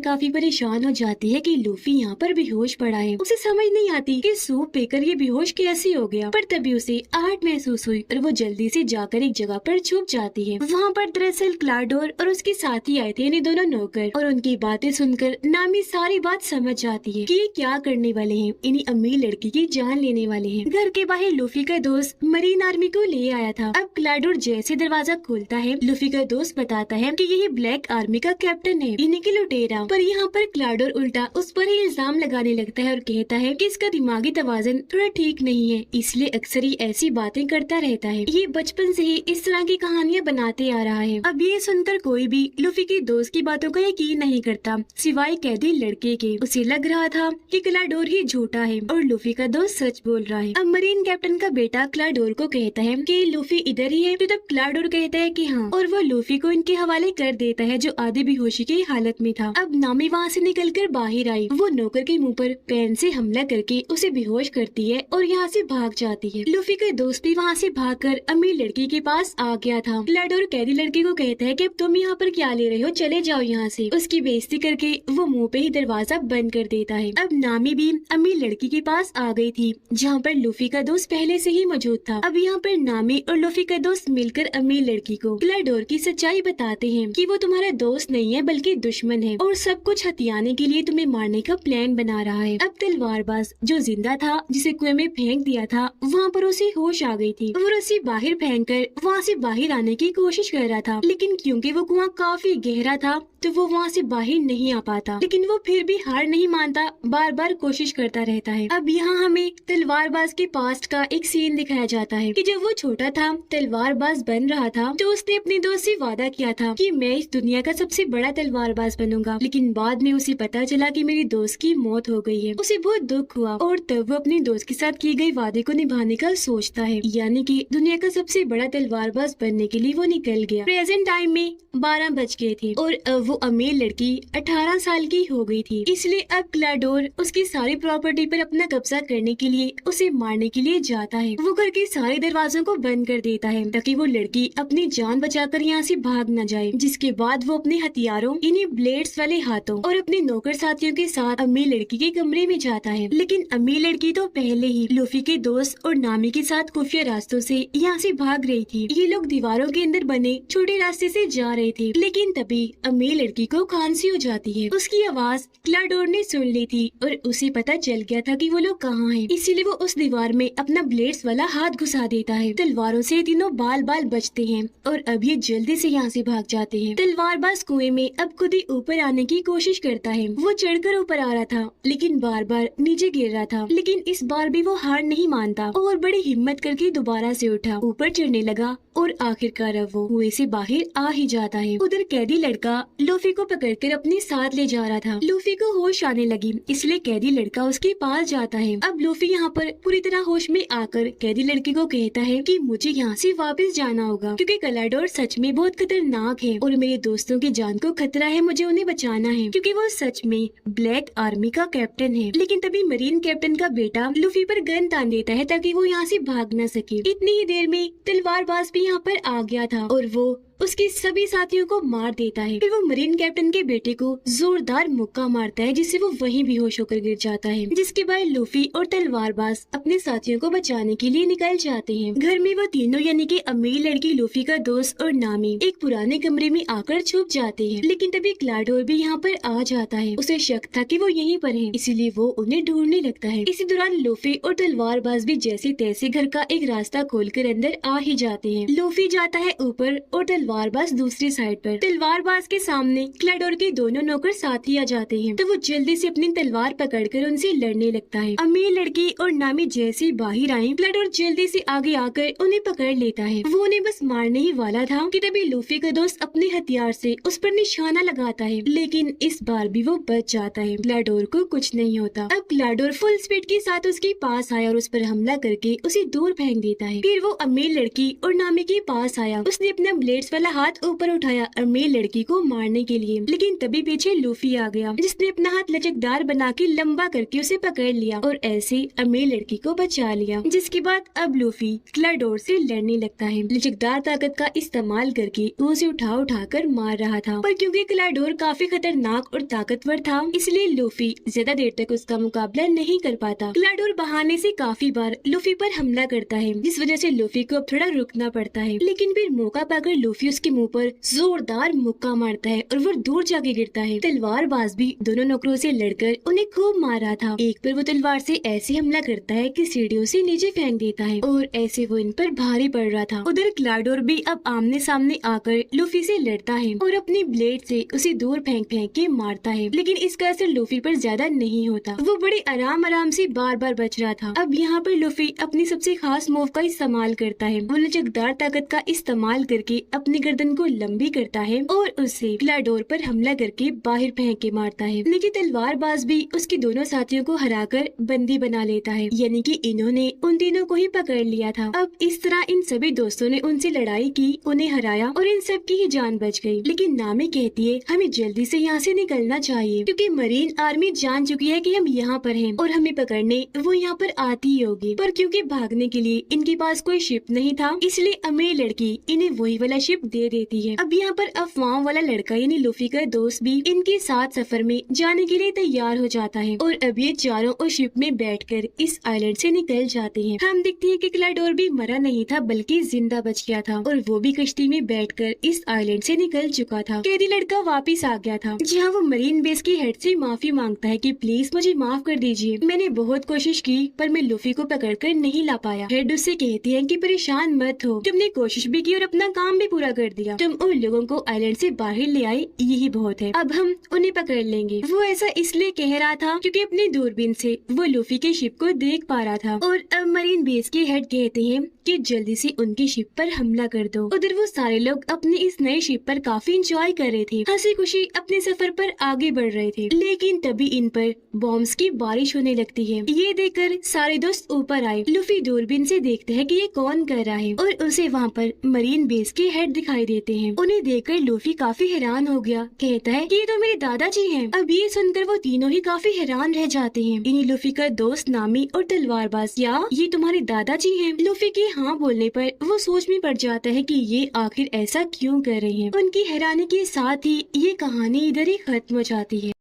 काफी परेशान हो जाती है कि लूफी यहाँ पर बेहोश पड़ा है। उसे समझ नहीं आती कि सूप पीकर ये बेहोश कैसे हो गया, पर तभी उसे आहट महसूस हुई और वो जल्दी से जाकर एक जगह पर छुप जाती है। वहाँ पर दरअसल क्लाडोर और उसके साथी आए थे, यानी दोनों नौकर, और उनकी बातें सुनकर नामी सारी बात समझ जाती है कि ये क्या करने वाले हैं, इन्हीं अमीर लड़की की जान लेने वाले हैं। घर के बाहर लूफी का दोस्त मरीन आर्मी को ले आया था। अब क्लाडोर जैसे दरवाजा खोलता है, लूफी का दोस्त बताता है कि यही ब्लैक आर्मी का कैप्टन है, इन्हीं के लुटेरा। पर यहाँ पर क्लाडोर उल्टा उस पर ही इल्जाम लगाने लगता है और कहता है कि इसका दिमागी तवाज़ुन थोड़ा ठीक नहीं है, इसलिए अक्सर ही ऐसी बातें करता रहता है। ये बचपन से ही इस तरह की कहानियाँ बनाते आ रहा है। अब ये सुनकर कोई भी लूफी के दोस्त की बातों का यकीन नहीं करता, सिवाय कैदी लड़के के। उसे लग रहा था कि क्लाडोर ही झूठा है और लूफी का दोस्त सच बोल रहा है। अब मरीन कैप्टन का बेटा क्लाडोर को कहता है कि लूफी इधर ही है, तो तब क्लाडोर कहता है कि हाँ, और वो लूफी को इनके हवाले कर देता है जो आधे बेहोशी की हालत में था। अब नामी वहाँ से निकलकर बाहर आई, वो नौकर के मुंह पर पेन से हमला करके उसे बेहोश करती है और यहाँ से भाग जाती है। लूफी का दोस्त भी वहाँ से भागकर अमीर लड़की के पास आ गया था। क्लाडोर कैदी लड़की को कहता है कि अब तुम यहाँ पर क्या ले रहे हो, चले जाओ यहाँ से। उसकी बेइज्जती करके वो मुंह पे ही दरवाजा बंद कर देता है। अब नामी भी अमीर लड़की के पास आ गई थी, जहाँ पर लूफी का दोस्त पहले से ही मौजूद था। अब यहाँ पर नामी और लूफी का दोस्त मिलकर अमीर लड़की को क्लाडोर की सच्चाई बताते हैं कि वो तुम्हारा दोस्त नहीं है बल्कि दुश्मन है और सब कुछ हथियाने के लिए तुम्हें मारने का प्लान बना रहा है। अब तलवारबाज जो जिंदा था, जिसे कुएं में फेंक दिया था, वहाँ पर उसे होश आ गई थी। वो रस्सी बाहर फेंक कर वहाँ से बाहर आने की कोशिश कर रहा था, लेकिन क्योंकि वो कुआं काफी गहरा था तो वो वहाँ से बाहर नहीं आ पाता। लेकिन वो फिर भी हार नहीं मानता, बार बार कोशिश करता रहता है। अब यहाँ हमें तलवारबाज के पास्ट का एक सीन दिखाया जाता है कि जब वो छोटा था, तलवारबाज बन रहा था, तो उसने अपने दोस्त से वादा किया था कि मैं इस दुनिया का सबसे बड़ा तलवारबाज बनूंगा। लेकिन बाद में उसे पता चला कि मेरी दोस्त की मौत हो गई है। उसे बहुत दुख हुआ और तब वो अपने दोस्त के साथ किए गए वादे को निभाने का सोचता है, यानी कि दुनिया का सबसे बड़ा तलवारबाज बनने के लिए वो निकल गया। प्रेजेंट टाइम में 12 बज गए थे और अब वो अमीर लड़की 18 साल की हो गई थी। इसलिए अब क्लाडोर उसकी सारी प्रॉपर्टी पर अपना कब्जा करने के लिए उसे मारने के लिए जाता है। वो घर के सारे दरवाजों को बंद कर देता है ताकि वो लड़की अपनी जान बचाकर यहाँ से भाग न जाए। जिसके बाद वो अपने हथियारों, इन्हीं ब्लेड्स वाले हाथों और अपने नौकर साथियों के साथ अमीर लड़की के कमरे में जाता है। लेकिन अमीर लड़की तो पहले ही लूफी के दोस्त और नामी के साथ खुफिया रास्तों से यहाँ से भाग रही थी। ये लोग दीवारों के अंदर बने छोटे रास्ते से जा रहे थे, लेकिन तभी अमीर लड़की को खांसी हो जाती है। उसकी आवाज क्लाडोर ने सुन ली थी और उसे पता चल गया था कि वो लोग कहाँ हैं। इसीलिए वो उस दीवार में अपना ब्लेड्स वाला हाथ घुसा देता है। तलवारों से तीनों बाल बाल बचते हैं और अब ये जल्दी से यहाँ से भाग जाते हैं। तलवारबाज कुएं में अब खुद ही ऊपर आने की कोशिश करता है। वो चढ़कर ऊपर आ रहा था, लेकिन बार बार नीचे गिर रहा था। लेकिन इस बार भी वो हार नहीं मानता और बड़ी हिम्मत करके दोबारा से उठा, ऊपर चढ़ने लगा और आखिरकार वो कुएं से बाहर आ ही जाता है। उधर कैदी लड़का लूफी को पकड़कर अपने साथ ले जा रहा था। लूफी को होश आने लगी, इसलिए कैदी लड़का उसके पास जाता है। अब लूफी यहाँ पर पूरी तरह होश में आकर कैदी लड़की को कहता है कि मुझे यहाँ से वापस जाना होगा, क्योंकि क्लाडोर सच में बहुत खतरनाक है और मेरे दोस्तों की जान को खतरा है। मुझे उन्हें बचाना है, क्योंकि वो सच में ब्लैक आर्मी का कैप्टन है। लेकिन तभी मरीन कैप्टन का बेटा लूफी पर गन तान देता है ताकि वो यहाँ से भाग न सके। इतनी ही देर में तलवारबाज भी यहाँ पर आ गया था और वो उसके सभी साथियों को मार देता है। फिर वो मरीन कैप्टन के बेटे को जोरदार मुक्का मारता है, जिससे वो वहीं बेहोश होकर गिर जाता है। जिसके बाद लूफी और तलवारबाज अपने साथियों को बचाने के लिए निकल जाते हैं। घर में वो तीनों यानी कि अमीर लड़की, लूफी का दोस्त और नामी एक पुराने कमरे में आकर छुप जाते हैं। लेकिन तभी क्लाडोर भी यहाँ पर आ जाता है। उसे शक था कि वो यहीं पर है, इसीलिए वो उन्हें ढूंढने लगता है। इसी दौरान लूफी और तलवारबाज भी जैसे तैसे घर का एक रास्ता खोलकर अंदर आ ही जाते हैं। लूफी जाता है ऊपर और तलवारबाज दूसरी साइड पर। तलवारबाज के सामने क्लाडोर के दोनों नौकर साथ ही आ जाते हैं, तो वो जल्दी से अपनी तलवार पकड़कर उनसे लड़ने लगता है। अमीर लड़की और नामी जैसे बाहर आए, क्लाडोर जल्दी से आगे आकर उन्हें पकड़ लेता है। वो उन्हें बस मारने ही वाला था कि तभी लूफी का दोस्त अपने हथियार से उस पर निशाना लगाता है, लेकिन इस बार भी वो बच जाता है। क्लाडोर को कुछ नहीं होता। अब क्लाडोर फुल स्पीड के साथ उसके पास आया और उस पर हमला करके उसे दूर फेंक देता है। फिर वो अमीर लड़की और नामी के पास आया। उसने अपना ब्लेड्स वाला हाथ ऊपर उठाया अमीर लड़की को मारने के लिए, लेकिन तभी पीछे लूफी आ गया, जिसने अपना हाथ लचकदार बना के लंबा करके उसे पकड़ लिया और ऐसे अमीर लड़की को बचा लिया। जिसके बाद अब लूफी क्लाडोर से लड़ने लगता है। लचकदार ताकत का इस्तेमाल करके वो उसे उठा कर मार रहा था, पर क्योंकि क्लाडोर काफी खतरनाक और ताकतवर था, इसलिए लूफी ज्यादा देर तक उसका मुकाबला नहीं कर पाता। क्लाडोर बहाने से काफी बार लूफी पर हमला करता है, जिस वजह से लूफी को अब थोड़ा रुकना पड़ता है। लेकिन फिर मौका पाकर लूफी लूफी उसके मुंह पर जोरदार मुक्का मारता है और वो दूर जाके गिरता है। तलवारबाज भी दोनों नौकरों से लड़कर उन्हें खूब मार रहा था। एक पर वो तलवार से ऐसे हमला करता है कि सीढ़ियों से नीचे फेंक देता है और ऐसे वो इन पर भारी पड़ रहा था। उधर ग्लाडोर भी अब आमने सामने आकर लूफी से लड़ता है और अपनी ब्लेड से उसे दूर फेंक फेंक के मारता है, लेकिन इसका असर लूफी पर ज्यादा नहीं होता। वो बड़े आराम आराम से बार बार बच रहा था। अब यहाँ पर लूफी अपनी सबसे खास मूव का इस्तेमाल करता है। वो लचकदार ताकत का इस्तेमाल करके अपनी गर्दन को लंबी करता है और उससे ग्लाडोर पर हमला करके बाहर फेंक के मारता है, लेकिन तलवारबाज भी उसके दोनों साथियों को हराकर बंदी बना लेता है, यानी कि इन्होंने उन तीनों को ही पकड़ लिया था। अब इस तरह इन सभी दोस्तों ने उनसे लड़ाई की, उन्हें हराया और इन सब की ही जान बच गई। लेकिन नामी कहती है हमें जल्दी से यहाँ से निकलना चाहिए, क्योंकि मरीन आर्मी जान चुकी है कि हम यहाँ पर हैं और हमें पकड़ने वो यहाँ पर आती ही होगी। पर क्योंकि भागने के लिए इनके पास कोई शिप नहीं था, इसलिए अमीर लड़की इन्हें वही वाला शिप दे देती है। अब यहाँ पर अफवाहों वाला लड़का यानी लूफी का दोस्त भी इनके साथ सफर में जाने के लिए तैयार हो जाता है और अब ये चारों उस शिप में बैठकर इस आइलैंड से निकल जाते हैं। हम देखते हैं कि ग्लाडोर भी मरा नहीं था बल्कि जिंदा बच गया था और वो भी कश्ती में बैठकर इस आइलैंड से निकल चुका था। कैदी लड़का वापिस आ गया था, जहाँ वो मरीन बेस की हेड से माफी मांगता है कि प्लीज मुझे माफ कर दीजिए, मैंने बहुत कोशिश की पर मैं लूफी को पकड़कर नहीं ला पाया। हेड उससे कहती है कि परेशान मत हो, तुमने कोशिश भी की और अपना काम भी पूरा कर दिया, तुम उन लोगों को आइलैंड से बाहर ले आए, यही बहुत है, अब हम उन्हें पकड़ लेंगे। वो ऐसा इसलिए कह रहा था क्योंकि अपनी दूरबीन से वो लूफी के शिप को देख पा रहा था। और अब मरीन बेस के हेड कहते हैं कि जल्दी से उनकी शिप पर हमला कर दो। उधर वो सारे लोग अपनी इस नई शिप पर काफी इंजॉय कर रहे थे, हंसी खुशी अपने सफर पर आगे बढ़ रहे थे, लेकिन तभी इन पर बॉम्ब्स की बारिश होने लगती है। ये देखकर सारे दोस्त ऊपर आए। लूफी दूरबीन से देखता है कि ये कौन कर रहा है और उसे वहाँ पर मरीन बेस के हेड दिखाई देते हैं। उन्हें देखकर लूफी काफी हैरान हो गया, कहता है कि ये तो मेरे दादाजी हैं। अब ये सुनकर वो तीनों ही काफी हैरान रह जाते हैं। इन्हीं लूफी का दोस्त नामी और तलवारबाज, या ये तुम्हारे दादाजी हैं? लूफी के हाँ बोलने पर वो सोच में पड़ जाता है कि ये आखिर ऐसा क्यों कर रहे हैं। उनकी हैरानी के साथ ही ये कहानी इधर ही खत्म हो जाती है।